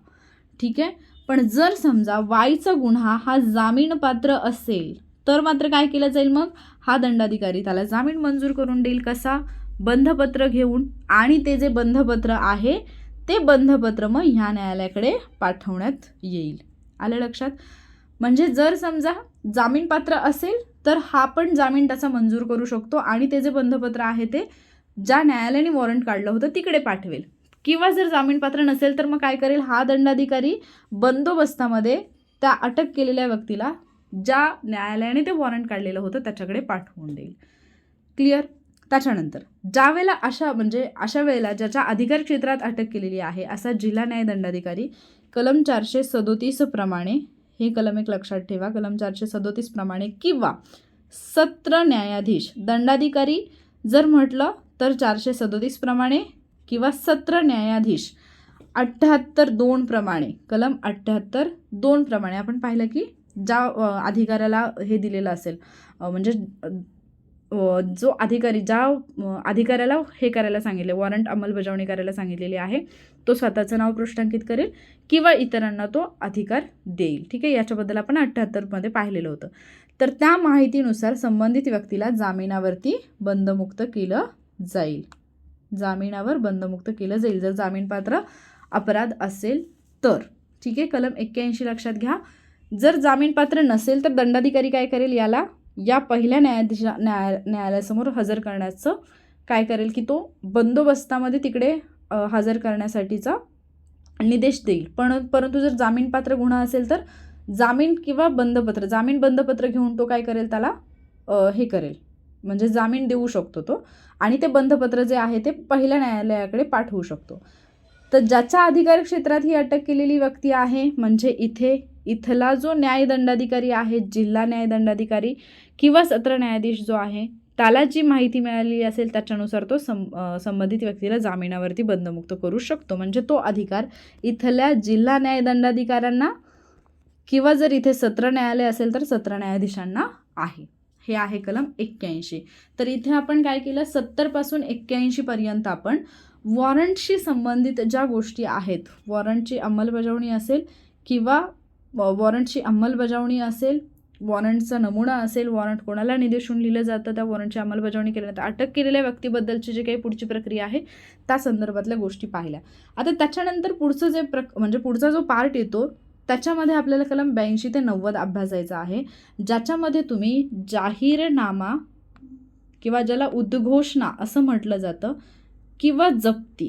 ठीक आहे. पण जर समजा वाईचा गुन्हा हा जामीनपात्र असेल तर मात्र काय केलं जाईल, मग हा दंडाधिकारी त्याला जामीन मंजूर करून देईल. कसा, बंधपत्र घेऊन, आणि ते जे बंधपत्र आहे ते बंधपत्र मग ह्या न्यायालयाकडे पाठवण्यात येईल. आलं लक्षात. म्हणजे जर समजा जामीनपात्र असेल तर हा पण जामीन त्याचा मंजूर करू शकतो आणि ते जे बंधपत्र आहे ते ज्या न्यायालयाने वॉरंट काढलं होतं तिकडे पाठवेल. किंवा जर जामीनपात्र नसेल तर मग काय करेल, हा दंडाधिकारी बंदोबस्तामध्ये त्या अटक केलेल्या व्यक्तीला ज्या न्यायालयाने ते वॉरंट काढलेलं होतं त्याच्याकडे पाठवून देईल. क्लिअर. त्याच्यानंतर ज्यावेळेला अशा वेळेला ज्याच्या अधिकार क्षेत्रात अटक केलेली आहे असा जिल्हा न्याय दंडाधिकारी कलम 437 प्रमाणे, हे कलम एक लक्षात ठेवा, कलम 437 प्रमाणे किंवा सत्र न्यायाधीश, दंडाधिकारी जर म्हटलं तर 437 प्रमाणे किंवा सत्र न्यायाधीश 78(2) प्रमाणे, कलम 78(2) प्रमाणे आपण पाहिलं की ज्या अधिकाऱ्याला हे दिलेलं असेल म्हणजे जो अधिकारी ज्या अधिकाऱ्याला हे करायला सांगितले, वॉरंट अंमलबजावणी करायला सांगितलेली आहे तो स्वतःचं नाव पृष्ठांकित करेल किंवा इतरांना तो अधिकार देईल. ठीक आहे. याच्याबद्दल आपण 78 मध्ये पाहिलेलं होतं. तर त्या माहितीनुसार संबंधित व्यक्तीला जामिनावरती बंदमुक्त केलं जाईल. जामिनावर बंदमुक्त केलं जाईल जर जामीनपात्र अपराध असेल तर. ठीक आहे, कलम 81 लक्षात घ्या. जर जामीनपात्र नसेल तर दंडाधिकारी काय करेल, याला या पहिल्या न्यायालयासमोर हजर करण्याचं काय करेल की तो बंदोबस्तामध्ये तिकडे हजर करण्यासाठीचा निर्देश देईल. परंतु जर जामीनपात्र गुन्हा असेल तर जामीन किंवा बंदपत्र, जामीन बंदपत्र घेऊन तो काय करेल, त्याला हे करेल म्हणजे जामीन देऊ शकतो तो, आणि ते बंदपत्र जे आहे ते पहिल्या न्यायालयाकडे पाठवू शकतो. तर ज्याच्या अधिकार क्षेत्रात ही अटक केलेली व्यक्ती आहे म्हणजे इथला जो न्यायदंडाधिकारी आहे, जिल्हा न्यायदंडाधिकारी किंवा सत्र न्यायाधीश जो आहे, त्याला जी माहिती मिळालेली असेल त्याच्यानुसार तो संबंधित व्यक्तीला जामिनावरती बंदमुक्त करू शकतो. म्हणजे तो अधिकार इथल्या जिल्हा न्यायदंडाधिकाऱ्यांना किंवा जर इथे सत्र न्यायालय असेल तर सत्र न्यायाधीशांना आहे. हे आहे कलम 81. तर इथे आपण काय केलं, 70 पासून 81 पर्यंत आपण वॉरंटशी संबंधित ज्या गोष्टी आहेत, वॉरंटची अंमलबजावणी असेल किंवा वॉरंटची अंमलबजावणी असेल, वॉरंटचा नमुना असेल, वॉरंट कोणाला निर्देशून लिहिलं जातं, त्या वॉरंटची अंमलबजावणी केल्यानंतर अटक केलेल्या व्यक्तीबद्दलची जी काही पुढची प्रक्रिया आहे त्या संदर्भातल्या गोष्टी पाहिल्या. आता त्याच्यानंतर पुढचं जे म्हणजे पुढचा जो पार्ट येतो त्याच्यामध्ये आपल्याला कलम 82 ते 90 अभ्यासायचा आहे, ज्याच्यामध्ये तुम्ही जाहीरनामा किंवा ज्याला उद्घोषणा असं म्हटलं जातं किंवा जप्ती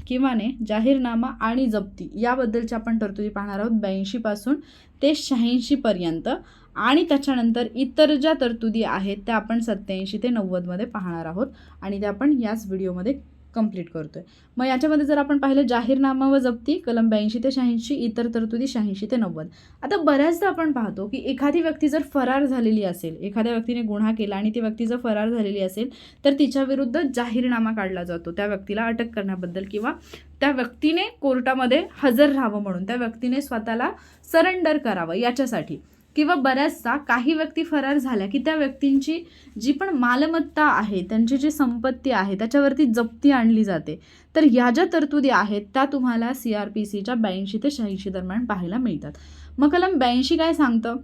किंवा जाहीरनामा आणि जप्ती याबद्दलच्या आपण तरतुदी पाहणार आहोत 82 पासून ते 86 पर्यंत, आणि त्याच्यानंतर इतर ज्या तरतुदी आहेत त्या आपण 87 ते 90 मध्ये पाहणार आहोत आणि त्या आपण याच व्हिडिओमध्ये कंप्लीट करतोय. मग याच्यामध्ये जर आपण पाहिलं जाहीरनामा व जप्ती कलम 82 ते 86, इतर तरतुदी 86 ते 90. आता बऱ्याचदा आपण पाहतो की एखादी व्यक्ती जर फरार झालेली असेल, एखाद्या व्यक्तीने गुन्हा केला आणि ती व्यक्ती जर फरार झालेली असेल तर तिच्या विरुद्ध जाहीरनामा काढला जातो त्या व्यक्तीला अटक करण्याबद्दल किंवा त्या व्यक्तीने कोर्टामध्ये हजर राहावं म्हणून, त्या व्यक्तीने स्वतःला सरेंडर करावं याच्यासाठी. किंवा बऱ्याचदा काही व्यक्ती फरार झाल्या की त्या व्यक्तींची जी पण मालमत्ता आहे, त्यांची जी संपत्ती आहे त्याच्यावरती जप्ती आणली जाते. तर ह्या ज्या तरतुदी आहेत त्या तुम्हाला CRPCच्या 82 ते 86 दरम्यान पाहायला मिळतात. मग कलम 82 काय सांगतं,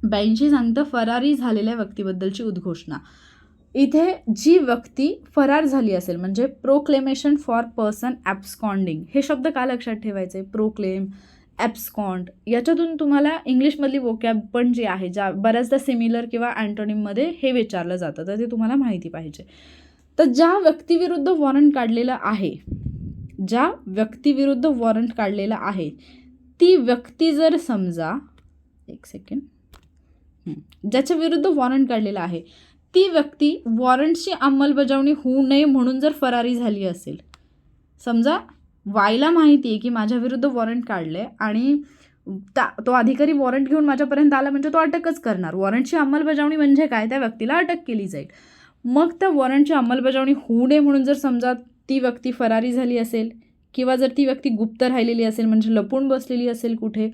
82 सांगतं फरारी झालेल्या व्यक्तीबद्दलची उद्घोषणा. इथे जी व्यक्ती फरार झाली असेल म्हणजे प्रोक्लेमेशन फॉर पर्सन ॲब्स्कॉन्डिंग, हे शब्द का लक्षात ठेवायचे, प्रोक्लेम, ॲब्स्कॉन्ड, याच्यातून तुम्हाला इंग्लिशमधली वोकॅब पण जी आहे, ज्या बऱ्याचदा सिमिलर किंवा अँटोनिममध्ये हे विचारलं जातं, तर ते तुम्हाला माहिती पाहिजे. तर ज्या व्यक्तीविरुद्ध वॉरंट काढलेलं आहे, ज्या व्यक्तीविरुद्ध वॉरंट काढलेलं आहे ती व्यक्ती जर समजा ज्याच्या विरुद्ध वॉरंट काढलेलं आहे ती व्यक्ती वॉरंटची अंमलबजावणी होऊ नये म्हणून जर फरारी झाली असेल, समजा वायला माहिती आहे की माझ्या विरुद्ध वॉरंट काढले आणि तो अधिकारी वॉरंट घेऊन माझ्यापर्यंत आला म्हणजे तो अटकच करणार. वॉरंटची अंमलबजावणी म्हणजे काय, त्या व्यक्तीला अटक केली जाईल. मग त्या वॉरंटची अंमलबजावणी होऊ नये म्हणून जर समजा ती व्यक्ती फरारी झाली असेल किंवा जर ती व्यक्ती गुप्त राहिलेली असेल म्हणजे लपून बसलेली असेल कुठे,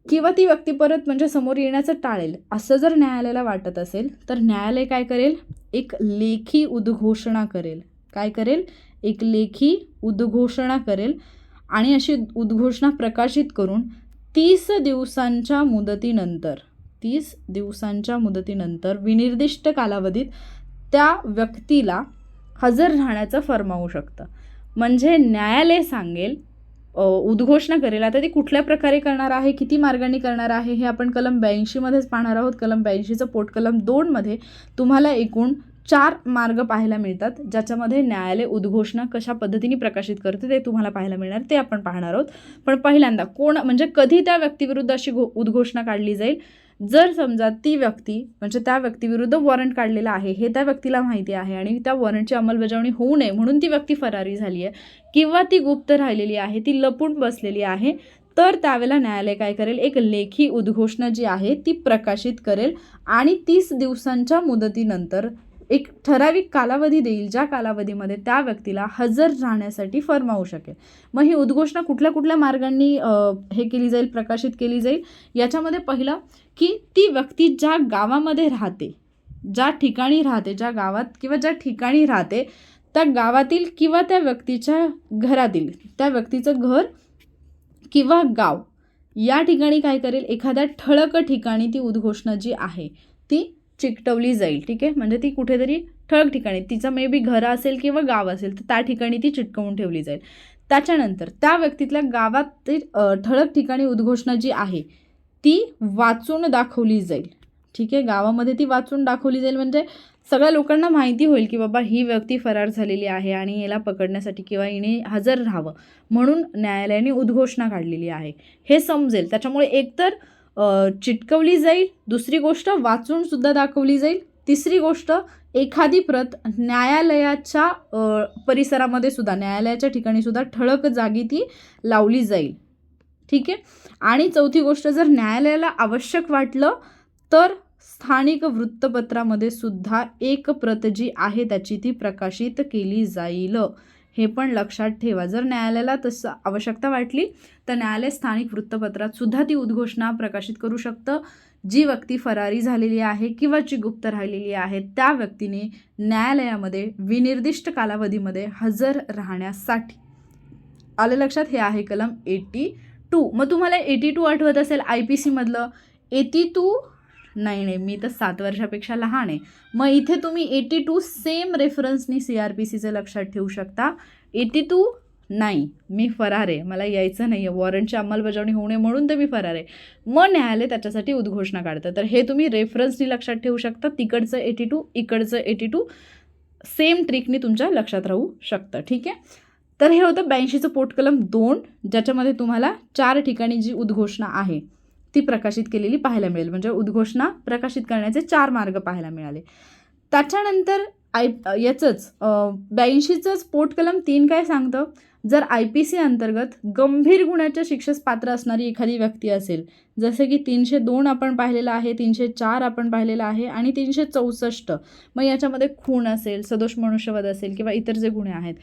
किंवा ती व्यक्ती परत म्हणजे समोर येण्याचं टाळेल असं जर न्यायालयाला वाटत असेल तर न्यायालय काय करेल, एक लेखी उद्घोषणा करेल. काय करेल, एक लेखी उद्घोषणा करेल आणि अशी उद्घोषणा प्रकाशित करून 30 दिवसांच्या मुदतीनंतर विनिर्दिष्ट कालावधीत त्या व्यक्तीला हजर राहण्याचं फरमावू शकतं. म्हणजे न्यायालय सांगेल, उद्घोषणा करेल. आता ती कुठल्या प्रकारे करणार आहे, किती मार्गांनी करणार आहे हे आपण कलम 82 मध्येच पाहणार आहोत. कलम 82चं पोटकलम 2 मध्ये तुम्हाला एकूण 4 मार्ग पाहायला मिळतात, ज्याच्यामध्ये न्यायालय उद्घोषणा कशा पद्धतीने प्रकाशित करते ते तुम्हाला पाहायला मिळणार, ते आपण पाहणार आहोत. पण पहिल्यांदा म्हणजे कधी त्या व्यक्तीविरुद्ध अशी उद्घोषणा काढली जाईल, जर समजा ती व्यक्ती म्हणजे त्या व्यक्तीविरुद्ध वॉरंट काढलेला आहे हे त्या व्यक्तीला माहिती आहे आणि त्या वॉरंटची अंमलबजावणी होऊ नये म्हणून ती व्यक्ती फरारी झाली आहे किंवा ती गुप्त राहिलेली आहे, ती लपून बसलेली आहे, तर त्यावेळेला न्यायालय काय करेल, एक लेखी उद्घोषणा जी आहे ती प्रकाशित करेल आणि 30 दिवसांच्या मुदतीनंतर एक ठराविक कालावधी देईल, ज्या कालावधीमध्ये त्या व्यक्तीला हजर राहण्यासाठी फरमावू शकेल. मग ही उद्घोषणा कुठल्या कुठल्या मार्गांनी हे केली जाईल, प्रकाशित केली जाईल. याच्यामध्ये पहिलं की ती व्यक्ती ज्या गावामध्ये राहते, ज्या ठिकाणी राहते, ज्या गावात किंवा ज्या ठिकाणी राहते त्या गावातील किंवा त्या व्यक्तीच्या घरातील, त्या व्यक्तीचं घर किंवा गाव या ठिकाणी काय करेल, एखाद्या ठळक ठिकाणी ती उद्घोषणा जी आहे ती चिकटवली जाईल. ठीक आहे, म्हणजे ती कुठेतरी ठळक ठिकाणी, तिचं मे बी घर असेल किंवा गाव असेल तर त्या ठिकाणी ती चिटकवून ठेवली जाईल. त्याच्यानंतर त्या व्यक्तीतल्या गावातील ठळक ठिकाणी उद्घोषणा जी आहे ती वाचून दाखवली जाईल. ठीक आहे, गावामध्ये ती वाचून दाखवली जाईल म्हणजे सगळ्या लोकांना माहिती होईल की बाबा ही व्यक्ती फरार झालेली आहे आणि याला पकडण्यासाठी किंवा हिने हजर राहावं म्हणून न्यायालयाने उद्घोषणा काढलेली आहे हे समजेल. त्याच्यामुळे एकतर चिटकवली जाईल, दुसरी गोष्ट वाचून सुद्धा दाखवली जाईल, तिसरी गोष्ट एखादी प्रत न्यायालयाच्या परिसरामध्ये सुद्धा, न्यायालयाच्या ठिकाणी सुद्धा ठळक जागी ती लावली जाईल. ठीक आहे, आणि चौथी गोष्ट जर न्यायालयाला आवश्यक वाटलं तर स्थानिक वृत्तपत्रामध्ये सुद्धा एक प्रत जी आहे त्याची ती प्रकाशित केली जाईल. हे पण लक्षात ठेवा. जर न्यायालयाला तसं आवश्यकता वाटली तर न्यायालय स्थानिक वृत्तपत्रात सुद्धा ती उद्घोषणा प्रकाशित करू शकतं. जी व्यक्ती फरारी झालेली आहे किंवा जी गुप्त राहिलेली आहे त्या व्यक्तीने न्यायालयामध्ये विनिर्दिष्ट कालावधीमध्ये हजर राहण्यासाठी. आलं लक्षात? हे आहे कलम 82. मग तुम्हाला 82 आठवत असेल IPC मधलं. 82 नाही, मी तर 7 वर्षापेक्षा लहान आहे. मग इथे तुम्ही 82 सेम रेफरन्सनी CRPCचं लक्षात ठेवू शकता. 82 नाही, मी फरार आहे, मला यायचं नाही आहे, वॉरंटची अंमलबजावणी होऊ नये म्हणून तर मी फरार आहे. मग न्यायालय त्याच्यासाठी उद्घोषणा काढतं. तर हे तुम्ही रेफरन्सनी लक्षात ठेवू शकता. तिकडचं 82, इकडचं 82 सेम ट्रिकनी तुमच्या लक्षात राहू शकतं. ठीक आहे, तर हे होतं 82चं पोटकलम 2, ज्याच्यामध्ये तुम्हाला 4 ठिकाणी जी उद्घोषणा आहे ती प्रकाशित केलेली पाहायला मिळेल. म्हणजे उद्घोषणा प्रकाशित करण्याचे 4 मार्ग पाहायला मिळाले. त्याच्यानंतर याचंच 82चंच पोटकलम 3 काय सांगतं? जर IPC अंतर्गत गंभीर गुन्ह्याच्या शिक्षेस पात्र असणारी एखादी व्यक्ती असेल, जसे की 302 आपण पाहिलेलं आहे, 304 आपण पाहिलेलं आहे आणि 364. मग याच्यामध्ये खून असेल, सदोष मनुष्यवध असेल किंवा इतर जे गुन्हे आहेत,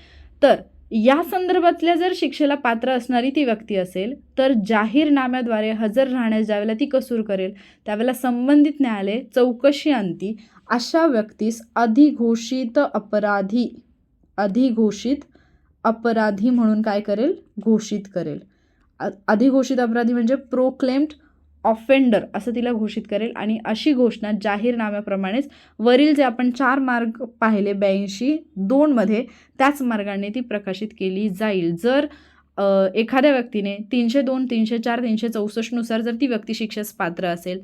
तर या संदर्भातल्या जर शिक्षेला पात्र असणारी ती व्यक्ती असेल तर जाहीरनाम्याद्वारे हजर राहण्यास ज्यावेळेला ती कसूर करेल त्यावेळेला संबंधित न्यायालय चौकशी अंती अशा व्यक्तीस अधिघोषित अपराधी म्हणून काय करेल? घोषित करेल. अधिघोषित अपराधी म्हणजे प्रोक्लेम्ड ऑफेंडर असं तिला घोषित करेल. आणि अशी घोषणा जाहीरनाम्याप्रमाणेच वरील जे आपण 4 मार्ग पाहिले 82(2) मध्ये त्याच मार्गाने ती प्रकाशित केली जाईल. जर एखाद्या व्यक्तीने 302, 304, 364 नुसार जर ती व्यक्ती शिक्षेस पात्र असेल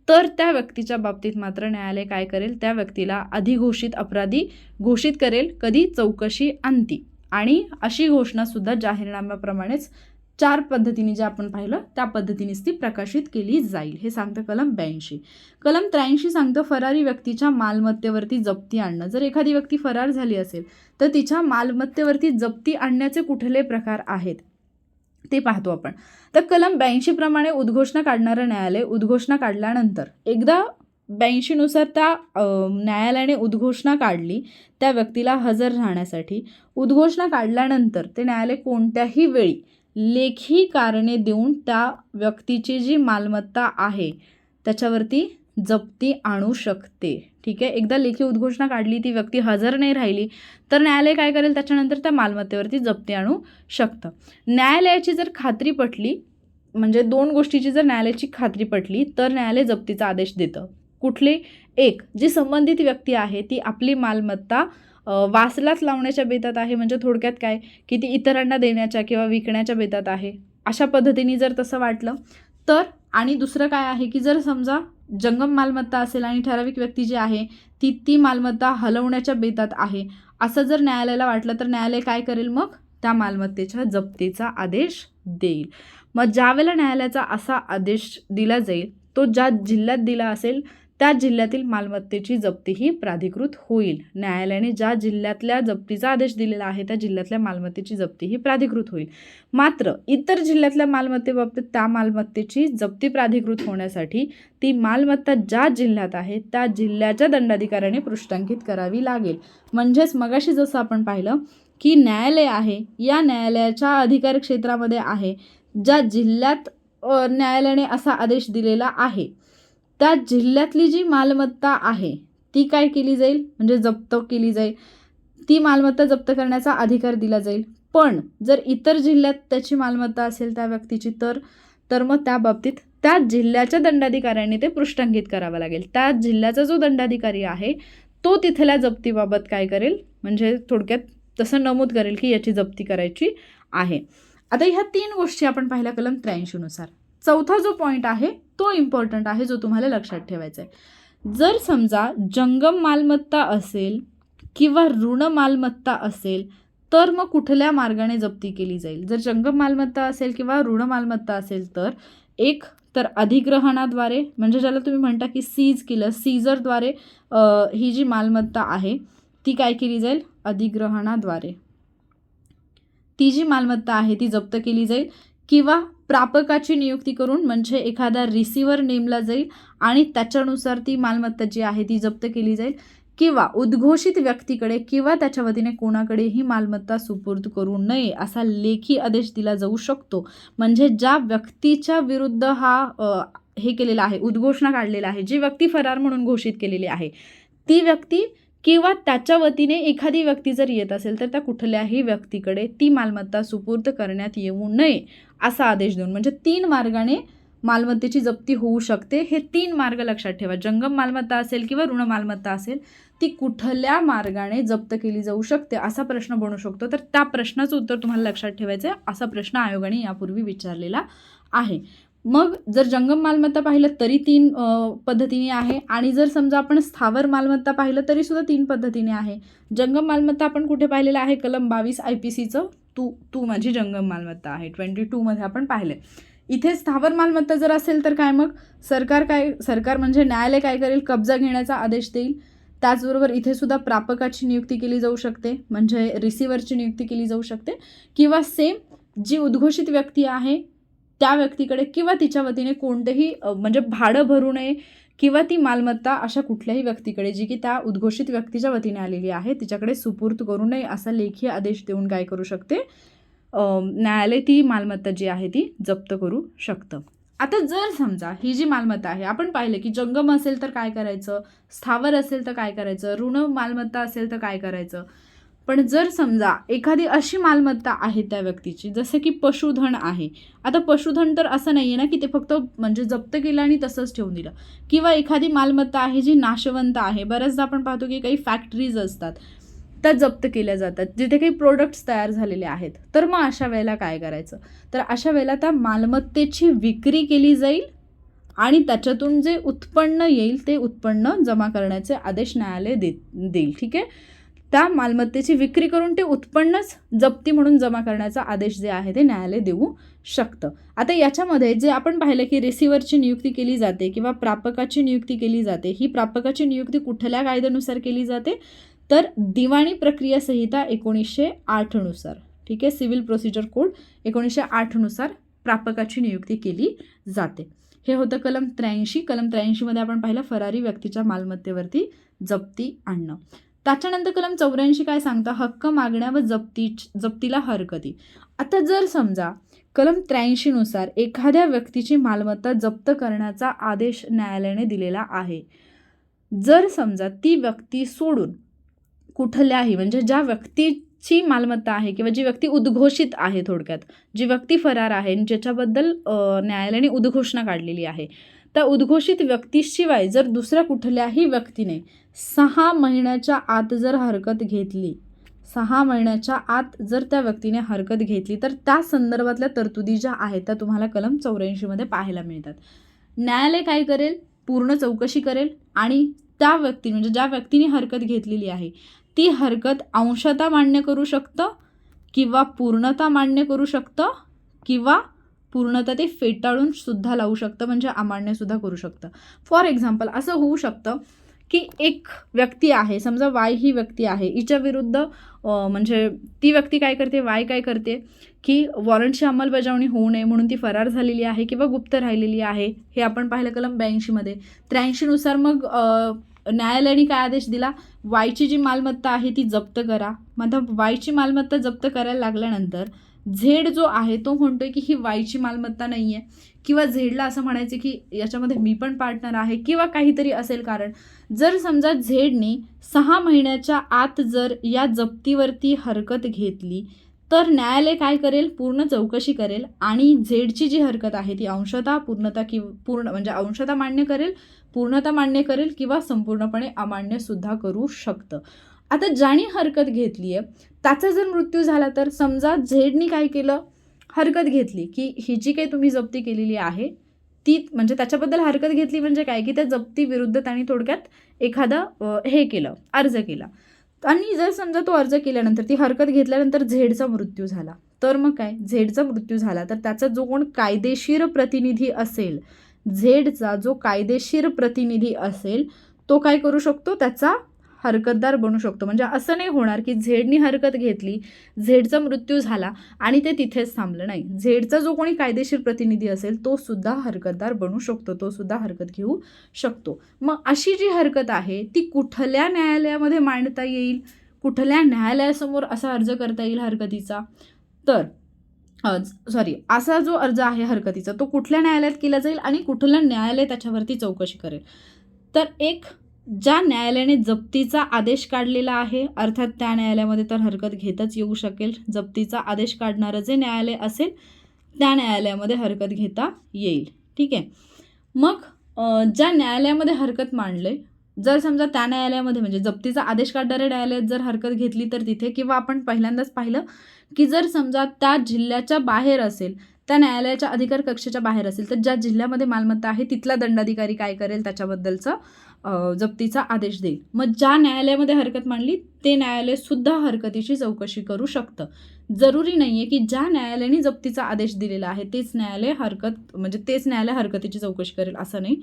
तर त्या व्यक्तीच्या बाबतीत मात्र न्यायालय काय करेल? त्या व्यक्तीला अधिघोषित अपराधी घोषित करेल. कधी? चौकशी अंती. आणि अशी घोषणा सुद्धा जाहीरनाम्याप्रमाणेच 4 पद्धतीने जे आपण पाहिलं त्या पद्धतीनेच ती प्रकाशित केली जाईल. हे सांगतं कलम 82. कलम 83 सांगतं फरारी व्यक्तीच्या मालमत्तेवरती जप्ती आणणं. जर एखादी व्यक्ती फरार झाली असेल तर तिच्या मालमत्तेवरती जप्ती आणण्याचे कुठले प्रकार आहेत ते पाहतो आपण. तर कलम 82 प्रमाणे उद्घोषणा काढणारं न्यायालय उद्घोषणा काढल्यानंतर एकदा 82 नुसार त्या न्यायालयाने उद्घोषणा काढली त्या व्यक्तीला हजर राहण्यासाठी. उद्घोषणा काढल्यानंतर ते न्यायालय कोणत्याही वेळी लेखी कारणे देऊन त्या व्यक्तीची जी मालमत्ता आहे त्याच्यावरती जप्ती आणू शकते. ठीक आहे, एकदा लेखी उद्घोषणा काढली, ती व्यक्ती हजर नाही राहिली तर न्यायालय काय करेल? त्याच्यानंतर त्या मालमत्तेवरती जप्ती आणू शकतं. न्यायालयाची जर खात्री पटली, म्हणजे 2 गोष्टीची जर न्यायालयाची खात्री पटली तर न्यायालय जप्तीचा आदेश देतं. कुठले? एक, जी संबंधित व्यक्ती आहे ती आपली मालमत्ता वासलाच लावण्याच्या बेतात आहे, म्हणजे थोडक्यात काय की ती इतरांना देण्याच्या किंवा विकण्याच्या बेतात आहे, अशा पद्धतीने जर तसं वाटलं तर. आणि दुसरं काय आहे की जर समजा जंगम मालमत्ता असेल आणि ठराविक व्यक्ती जी आहे ती मालमत्ता हलवण्याच्या बेतात आहे असं जर न्यायालयाला वाटलं तर न्यायालय काय करेल? मग त्या मालमत्तेच्या जप्तीचा आदेश देईल. मग ज्यावेळेला न्यायालयाचा असा आदेश दिला जाईल तो ज्या जिल्ह्यात दिला असेल त्या जिल्ह्यातील मालमत्तेची जप्ती ही प्राधिकृत होईल. न्यायालयाने ज्या जिल्ह्यातल्या जप्तीचा आदेश दिलेला आहे त्या जिल्ह्यातल्या मालमत्तेची जप्ती ही प्राधिकृत होईल. मात्र इतर जिल्ह्यातल्या मालमत्तेबाबतीत त्या मालमत्तेची जप्ती प्राधिकृत होण्यासाठी ती मालमत्ता ज्या जिल्ह्यात आहे त्या जिल्ह्याच्या दंडाधिकाऱ्याने पृष्ठांकित करावी लागेल. म्हणजेच मगाशी जसं आपण पाहिलं की न्यायालय आहे, या न्यायालयाच्या अधिकार क्षेत्रामध्ये आहे ज्या जिल्ह्यात न्यायालयाने असा आदेश दिलेला आहे त्या जिल्ह्यातली जी मालमत्ता आहे ती काय केली जाईल? म्हणजे जप्त केली जाईल. ती मालमत्ता जप्त करण्याचा अधिकार दिला जाईल. पण जर इतर जिल्ह्यात त्याची मालमत्ता असेल त्या व्यक्तीची तर मग त्या बाबतीत त्या जिल्ह्याच्या दंडाधिकाऱ्यांनी ते पृष्ठांकित करावं लागेल. त्या जिल्ह्याचा जो दंडाधिकारी आहे तो तिथल्या जप्तीबाबत काय करेल, म्हणजे थोडक्यात तसं नमूद करेल की याची जप्ती करायची आहे. आता ह्या 3 गोष्टी आपण पाहिल्या कलम 83 नुसार. चौथा जो पॉईंट आहे तो इम्पॉर्टंट आहे, जो तुम्हाला लक्षात ठेवायचा आहे. जर समजा जंगम मालमत्ता असेल किंवा ऋण मालमत्ता असेल तर मग कुठल्या मार्गाने जप्ती केली जाईल. जर जंगम मालमत्ता असेल किंवा ऋण मालमत्ता असेल तर एक तर अधिग्रहणाद्वारे, म्हणजे ज्याला तुम्ही म्हणता की सीज केलं, सीजरद्वारे ही जी मालमत्ता आहे ती काय केली जाईल, अधिग्रहणाद्वारे ती जी मालमत्ता आहे ती जप्त केली जाईल, किंवा प्रापकाची नियुक्ती करून, म्हणजे एखादा रिसिव्हर नेमला जाईल आणि त्याच्यानुसार ती मालमत्ता जी आहे ती जप्त केली जाईल, किंवा उद्घोषित व्यक्तीकडे किंवा त्याच्या वतीने कोणाकडेही मालमत्ता सुपूर्द करू नये असा लेखी आदेश दिला जाऊ शकतो. म्हणजे ज्या व्यक्तीच्या विरुद्ध हा हे केलेला आहे, उद्घोषणा काढलेला आहे, जी व्यक्ती फरार म्हणून घोषित केलेली आहे, ती व्यक्ती किंवा त्याच्या वतीने एखादी व्यक्ती जर येत असेल तर त्या कुठल्याही व्यक्तीकडे ती मालमत्ता सुपूर्द करण्यात येऊ नये असा आदेश देऊन, म्हणजे 3 मार्गाने मालमत्तेची जप्ती होऊ शकते. हे 3 मार्ग लक्षात ठेवा. जंगम मालमत्ता असेल किंवा ऋण मालमत्ता असेल ती कुठल्या मार्गाने जप्त केली जाऊ शकते असा प्रश्न बनू शकतो. तर त्या प्रश्नाचं उत्तर तुम्हाला लक्षात ठेवायचं आहे. असा प्रश्न आयोगाने यापूर्वी विचारलेला आहे. मग जर जंगम मालमत्ता पाहिलं तरी 3 पद्धतीने आहे, आणि जर समजा आपण स्थावर मालमत्ता पाहिलं तरी सुद्धा 3 पद्धतीने आहे. जंगम मालमत्ता आपण कुठे पाहिलेलं आहे, कलम 22 IPCचं तू माझी जंगम मालमत्ता आहे 22 मध्ये आपण पाहिले. इथे स्थावर मालमत्ता जर असेल तर काय, मग सरकार म्हणजे न्यायालय काय करेल, कब्जा घेण्याचा आदेश देईल. त्याचबरोबर इथे सुद्धा प्रापकाची नियुक्ती केली जाऊ शकते, म्हणजे रिसिव्हरची नियुक्ती केली जाऊ शकते, किंवा सेम जी उद्घोषित व्यक्ती आहे त्या व्यक्तीकडे किंवा तिच्या वतीने कोणतेही म्हणजे भाडं भरू नये किंवा ती मालमत्ता अशा कुठल्याही व्यक्तीकडे जी की त्या उद्घोषित व्यक्तीच्या वतीने आलेली आहे तिच्याकडे सुपूर्द करू नये असा लेखी आदेश देऊन काय करू शकते, न्यायालय ती मालमत्ता जी आहे ती जप्त करू शकतं. आता जर समजा ही जी मालमत्ता आहे, आपण पाहिलं की जंगम असेल तर काय करायचं, स्थावर असेल तर काय करायचं, ऋण मालमत्ता असेल तर काय करायचं. पण जर समजा एखादी अशी मालमत्ता आहे त्या व्यक्तीची, जसं की पशुधन आहे. आता पशुधन तर असं नाही आहे ना की ते फक्त म्हणजे जप्त केलं आणि तसंच ठेवून दिलं, किंवा एखादी मालमत्ता आहे जी नाशवंत आहे. बऱ्याचदा आपण पाहतो की काही फॅक्टरीज असतात त्या जप्त केल्या जातात, जिथे काही प्रोडक्ट्स तयार झालेले आहेत. तर मग अशा वेळेला काय करायचं, तर अशा वेळेला त्या मालमत्तेची विक्री केली जाईल आणि त्याच्यातून जे उत्पन्न येईल ते उत्पन्न जमा करण्याचे आदेश न्यायालय देईल. ठीक आहे, त्या मालमत्तेची विक्री करून ते उत्पन्नच जप्ती म्हणून जमा करण्याचा आदेश जे आहे ते न्यायालय देऊ शकतं. आता याच्यामध्ये जे आपण पाहिलं की रिसिव्हरची नियुक्ती केली जाते किंवा प्रापकाची नियुक्ती केली जाते, ही प्रापकाची नियुक्ती कुठल्या कायद्यानुसार केली जाते, तर दिवाणी प्रक्रिया संहिता 1908 नुसार. ठीक आहे, सिव्हिल प्रोसिजर कोड 1908 नुसार प्रापकाची नियुक्ती केली जाते. हे होतं कलम 83. कलम 83 मध्ये आपण पाहिलं फरारी व्यक्तीच्या मालमत्तेवरती जप्ती आणणं. त्याच्यानंतर कलम 84 काय सांगतं, हक्क मागण्या व जप्तीला हरकती. आता जर समजा कलम 83 नुसार एखाद्या व्यक्तीची मालमत्ता जप्त करण्याचा आदेश न्यायालयाने दिलेला आहे, जर समजा ती व्यक्ती सोडून कुठल्याही, म्हणजे ज्या व्यक्तीची मालमत्ता आहे किंवा जी व्यक्ती उद्घोषित आहे, थोडक्यात जी व्यक्ती फरार आहे ज्याच्याबद्दल न्यायालयाने उद्घोषणा काढलेली आहे, त्या उद्घोषित व्यक्तीशिवाय जर दुसऱ्या कुठल्याही व्यक्तीने 6 महिन्याच्या आत जर हरकत घेतली, 6 महिन्याच्या आत जर त्या व्यक्तीने हरकत घेतली, तर त्या संदर्भातल्या तरतुदी ज्या आहेत त्या तुम्हाला कलम 84 मध्ये पाहायला मिळतात. न्यायालय काय करेल, पूर्ण चौकशी करेल आणि त्या व्यक्ती, म्हणजे ज्या व्यक्तीने हरकत घेतलेली आहे ती हरकत अंशतः मान्य करू शकतं किंवा पूर्णतः मान्य करू शकतं किंवा पूर्णतः ते फेटाळून सुद्धा लावू शकतं, म्हणजे अमान्य सुद्धा करू शकतं. फॉर एक्झाम्पल असं होऊ शकतं की एक व्यक्ती आहे, समजा वाय ही व्यक्ती आहे, हिच्या विरुद्ध म्हणजे ती व्यक्ती काय करते, वाय काय करते की वॉरंटची अंमलबजावणी होऊ नये म्हणून ती फरार झालेली आहे किंवा गुप्त राहिलेली आहे. हे आपण पाहिलं कलम 82 मध्ये. 83 नुसार मग न्यायालयाने काय आदेश दिला, वायची जी मालमत्ता आहे ती जप्त करा. मग वायची मालमत्ता जप्त करायला लागल्यानंतर झेड जो आहे तो म्हणतोय की ही वायची मालमत्ता नाही आहे, किंवा झेडला असं म्हणायचं की याच्यामध्ये मी पण पार्टनर आहे किंवा काहीतरी असेल कारण. जर समजा झेडने 6 महिन्याच्या आत जर या जप्तीवरती हरकत घेतली तर न्यायालय काय करेल, पूर्ण चौकशी करेल आणि झेडची जी हरकत आहे ती अंशतः पूर्ण म्हणजे अंशतः मान्य करेल, पूर्णतः मान्य करेल किंवा संपूर्णपणे अमान्य सुद्धा करू शकतं. आता ज्याने हरकत घेतली आहे त्याचा जर मृत्यू झाला तर समजा झेडनी काय केलं, हरकत घेतली की ही जी काही तुम्ही जप्ती केलेली आहे ती म्हणजे त्याच्याबद्दल हरकत घेतली म्हणजे काय की त्या जप्ती विरुद्ध त्यांनी थोडक्यात एखादा हे केलं, अर्ज केला. आणि जर समजा तो अर्ज केल्यानंतर ती हरकत घेतल्यानंतर झेडचा मृत्यू झाला तर मग काय, झेडचा मृत्यू झाला तर त्याचा जो कोण कायदेशीर प्रतिनिधी असेल, झेडचा जो कायदेशीर प्रतिनिधी असेल तो काय करू शकतो, त्याचा हरकतदार बनू शकतो. म्हणजे असं नाही होणार की झेडनी हरकत घेतली, झेडचा मृत्यू झाला आणि ते तिथेच थांबलं, नाही. झेडचा जो कोणी कायदेशीर प्रतिनिधी असेल तो सुद्धा हरकतदार बनू शकतो, तो सुद्धा हरकत घेऊ शकतो. मग अशी जी हरकत आहे ती कुठल्या न्यायालयामध्ये मांडता येईल, कुठल्या न्यायालयासमोर असा अर्ज करता येईल हरकतीचा, तर असा जो अर्ज आहे हरकतीचा तो कुठल्या न्यायालयात केला जाईल आणि कुठलं न्यायालय त्याच्यावरती चौकशी करेल. तर एक, ज्या न्यायालयाने जप्तीचा आदेश काढलेला आहे अर्थात त्या न्यायालयामध्ये तर हरकत घेताच येऊ शकेल. जप्तीचा आदेश काढणारं जे न्यायालय असेल त्या न्यायालयामध्ये हरकत घेता येईल. ठीक आहे. मग ज्या न्यायालयामध्ये हरकत मांडले, जर समजा त्या न्यायालयामध्ये म्हणजे जप्तीचा आदेश काढणाऱ्या न्यायालयात जर हरकत घेतली तर तिथे, किंवा आपण पहिल्यांदाच पाहिलं की जर समजा त्या जिल्ह्याच्या बाहेर असेल, त्या न्यायालयाच्या अधिकार कक्षेच्या बाहेर असेल, तर ज्या जिल्ह्यामध्ये मालमत्ता आहे तिथला दंडाधिकारी काय करेल, त्याच्याबद्दलचा जप्तीचा आदेश देईल. मग ज्या न्यायालयामध्ये हरकत मांडली ते न्यायालय सुद्धा हरकतीची चौकशी करू शकतं. जरुरी नाही आहे की ज्या न्यायालयाने जप्तीचा आदेश दिलेला आहे तेच न्यायालय हरकतीची चौकशी करेल, असं नाही.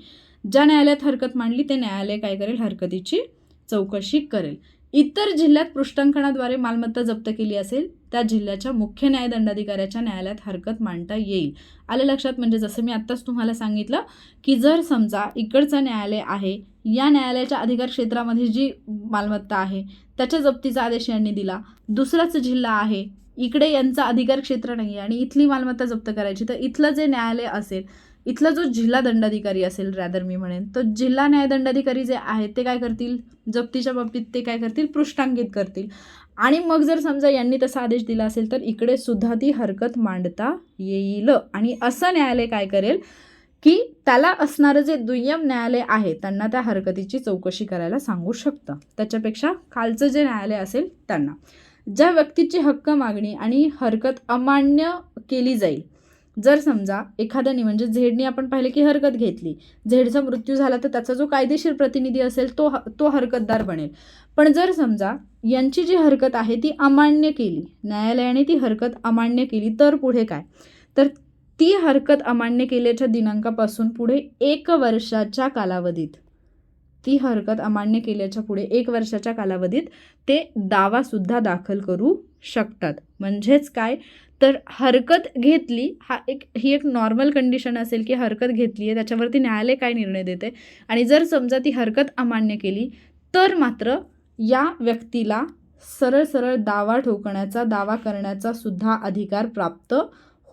ज्या न्यायालयात हरकत मांडली ते न्यायालय काय करेल, हरकतीची चौकशी करेल. इतर जिल्ह्यात पृष्ठांकनाद्वारे मालमत्ता जप्त केली असेल त्या जिल्ह्याच्या मुख्य न्यायदंडाधिकाऱ्याच्या न्यायालयात हरकत मांडता येईल. आलं लक्षात? म्हणजे जसं मी आत्ताच तुम्हाला सांगितलं की जर समजा इकडचं न्यायालय आहे, या न्यायालयाच्या अधिकार क्षेत्रामध्ये जी मालमत्ता आहे त्याच्या जप्तीचा आदेश यांनी दिला, दुसराच जिल्हा आहे इकडे यांचा अधिकार क्षेत्र नाही आणि इथली मालमत्ता जप्त करायची, तर इथलं जे न्यायालय असेल, इथला जो जिल्हा दंडाधिकारी असेल, रॅदर मी म्हणेन तो जिल्हा न्यायदंडाधिकारी जे आहेत ते काय करतील, जप्तीच्या बाबतीत ते काय करतील, पृष्ठांकित करतील. आणि मग जर समजा यांनी तसा आदेश दिला असेल तर इकडे सुद्धा ती हरकत मांडता येईल. आणि असं न्यायालय काय करेल की त्याला असणारं जे दुय्यम न्यायालय आहे त्यांना त्या हरकतीची चौकशी करायला सांगू शकतं. त्याच्यापेक्षा खालचं जे न्यायालय असेल त्यांना. ज्या व्यक्तीची हक्क मागणी आणि हरकत अमान्य केली जाईल, जर समजा एखाद्याने म्हणजे झेडने आपण पाहिलं की हरकत घेतली, झेडचा मृत्यू झाला तर त्याचा जो कायदेशीर प्रतिनिधी असेल तो हरकतदार बनेल. पण जर समजा यांची जी हरकत आहे ती अमान्य केली, न्यायालयाने ती हरकत अमान्य केली, तर पुढे काय, तर ती हरकत अमान्य केल्याच्या दिनांकापासून पुढे 1 वर्षाच्या कालावधीत, ती हरकत अमान्य केल्याच्या पुढे 1 वर्षाच्या कालावधीत ते दावासुद्धा दाखल करू शकतात. म्हणजेच काय, तर हरकत घेतली ही एक नॉर्मल कंडिशन असेल की हरकत घेतली आहे, त्याच्यावरती न्यायालय काय निर्णय देते, आणि जर समजा ती हरकत अमान्य केली तर मात्र या व्यक्तीला सरळ दावा ठोकण्याचा, दावा करण्याचा सुद्धा अधिकार प्राप्त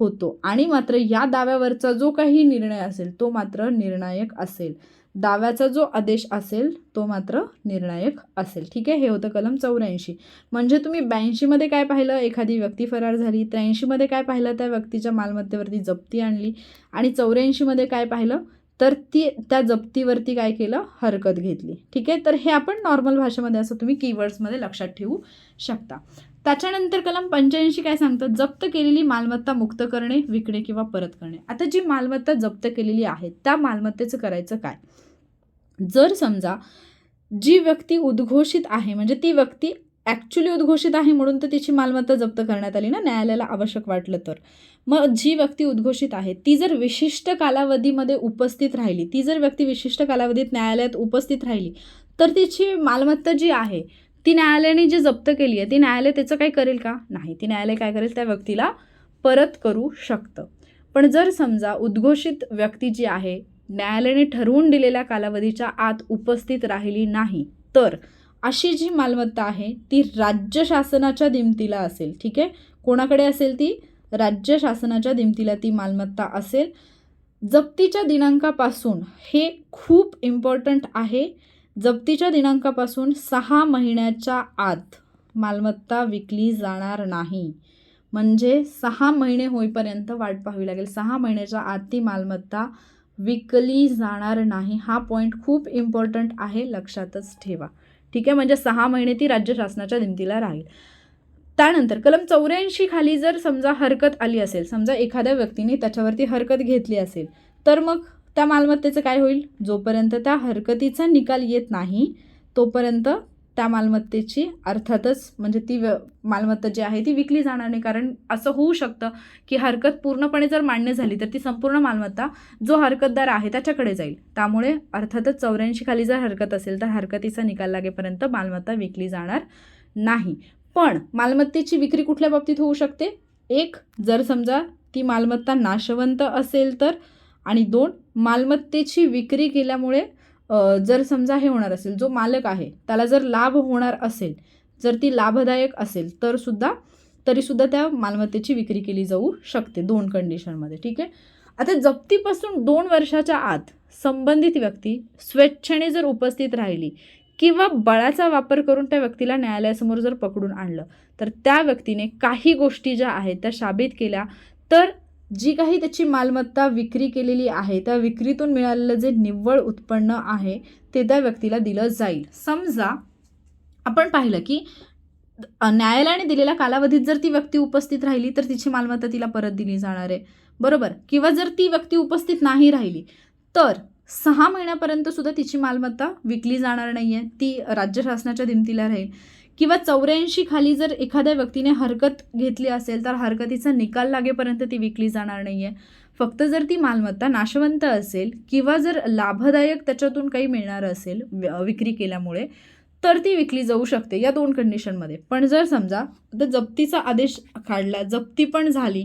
होतो. आणि मात्र या दाव्यावरचा जो काही निर्णय असेल तो मात्र निर्णायक असेल, दाव्याचा जो आदेश असेल तो मात्र निर्णायक असेल. ठीक आहे. हे होतं कलम 84. म्हणजे तुम्ही 82मध्ये काय पाहिलं, एखादी व्यक्ती फरार झाली, 83मध्ये काय पाहिलं, त्या व्यक्तीच्या मालमत्तेवरती जप्ती आणली, आणि 84मध्ये काय पाहिलं, तर त्या जप्तीवरती काय केलं, हरकत घेतली. ठीक आहे. तर हे आपण नॉर्मल भाषेमध्ये असं तुम्ही कीवर्ड्समध्ये लक्षात ठेवू शकता. त्याच्यानंतर कलम 85 काय सांगतं, जप्त केलेली मालमत्ता मुक्त करणे, विकणे किंवा परत करणे. आता जी मालमत्ता जप्त केलेली आहे त्या मालमत्तेचं करायचं काय, जर समजा जी व्यक्ती उद्घोषित आहे, म्हणजे ती व्यक्ती ॲक्च्युली उद्घोषित आहे म्हणून तर तिची मालमत्ता जप्त करण्यात आली ना, न्यायालयाला आवश्यक वाटलं तर. मग जी व्यक्ती उद्घोषित आहे ती जर विशिष्ट कालावधीमध्ये उपस्थित राहिली, ती जर व्यक्ती विशिष्ट कालावधीत न्यायालयात उपस्थित राहिली तर तिची मालमत्ता जी आहे ती न्यायालयाने जी जप्त केली आहे ती न्यायालय त्याचं काय करेल का, नाही, ती न्यायालय काय करेल, त्या व्यक्तीला परत करू शकतं. पण जर समजा उद्घोषित व्यक्ती जी आहे न्यायालयाने ठरवून दिलेल्या कालावधीच्या आत उपस्थित राहिली नाही, तर अशी जी मालमत्ता आहे ती राज्य शासनाच्या दिमतीला असेल. ठीक आहे. कोणाकडे असेल, ती राज्य शासनाच्या दिमतीला ती मालमत्ता असेल. जप्तीच्या दिनांकापासून, हे खूप इम्पॉर्टंट आहे, जप्तीच्या दिनांकापासून 6 महिन्याच्या आत मालमत्ता विकली जाणार नाही. म्हणजे 6 महिने होईपर्यंत वाट पाहावी लागेल. 6 महिन्याच्या आत ती मालमत्ता विकली जाणार नाही. हा पॉईंट खूप इम्पॉर्टंट आहे, लक्षातच ठेवा. ठीक आहे, म्हणजे 6 महिने ती राज्य शासनाच्या दिमतीला राहील. त्यानंतर कलम 84 खाली जर समजा हरकत आली असेल, समजा एखाद्या व्यक्तीने त्याच्यावरती हरकत घेतली असेल, तर मग त्या मालमत्तेचं काय होईल? जोपर्यंत त्या हरकतीचा निकाल येत नाही तोपर्यंत त्या मालमत्तेची अर्थातच म्हणजे ती मालमत्ता जी आहे ती विकली जाणार नाही. कारण असं होऊ शकतं की हरकत पूर्णपणे जर मान्य झाली तर ती संपूर्ण मालमत्ता जो हरकतदार आहे त्याच्याकडे जाईल. त्यामुळे अर्थातच 84 खाली जर हरकत असेल तर हरकतीचा निकाल लागेपर्यंत मालमत्ता विकली जाणार नाही. पण मालमत्तेची विक्री कुठल्या बाबतीत होऊ शकते? 1, जर समजा ती मालमत्ता नाशवंत असेल तर, आणि 2, मालमत्तेची विक्री केल्यामुळे जर समजा हे होणार असेल, जो मालक आहे त्याला जर लाभ होणार असेल, जर ती लाभदायक असेल तर तरीसुद्धा त्या मालमत्तेची विक्री केली जाऊ शकते 2 कंडिशनमध्ये. ठीक आहे. आता जप्तीपासून 2 वर्षाच्या आत संबंधित व्यक्ती स्वेच्छेने जर उपस्थित राहिली किंवा बळाचा वापर करून त्या व्यक्तीला न्यायालयासमोर जर पकडून आणलं तर त्या व्यक्तीने काही गोष्टी ज्या आहेत त्या साबित केल्या तर जी काही त्याची मालमत्ता विक्री केलेली आहे त्या विक्रीतून मिळालेलं जे निव्वळ उत्पन्न आहे ते त्या व्यक्तीला दिलं जाईल. समजा आपण पाहिलं की न्यायालयाने दिलेल्या कालावधीत जर ती व्यक्ती उपस्थित राहिली तर तिची मालमत्ता तिला परत दिली जाणार आहे, बरोबर. किंवा जर ती व्यक्ती उपस्थित नाही राहिली तर 6 महिन्यापर्यंत सुद्धा तिची मालमत्ता विकली जाणार नाही आहे, ती राज्य शासनाच्या दिमतीला राहील. किंवा 84 खाली जर एखाद्या व्यक्तीने हरकत घेतली असेल तर हरकतीचा निकाल लागेपर्यंत ती विकली जाणार नाही आहे. फक्त जर ती मालमत्ता नाशवंत असेल किंवा जर लाभदायक त्याच्यातून काही मिळणार असेल विक्री केल्यामुळे तर ती विकली जाऊ शकते या 2 कंडिशनमध्ये. पण जर समजा आता जप्तीचा आदेश काढला, जप्ती पण झाली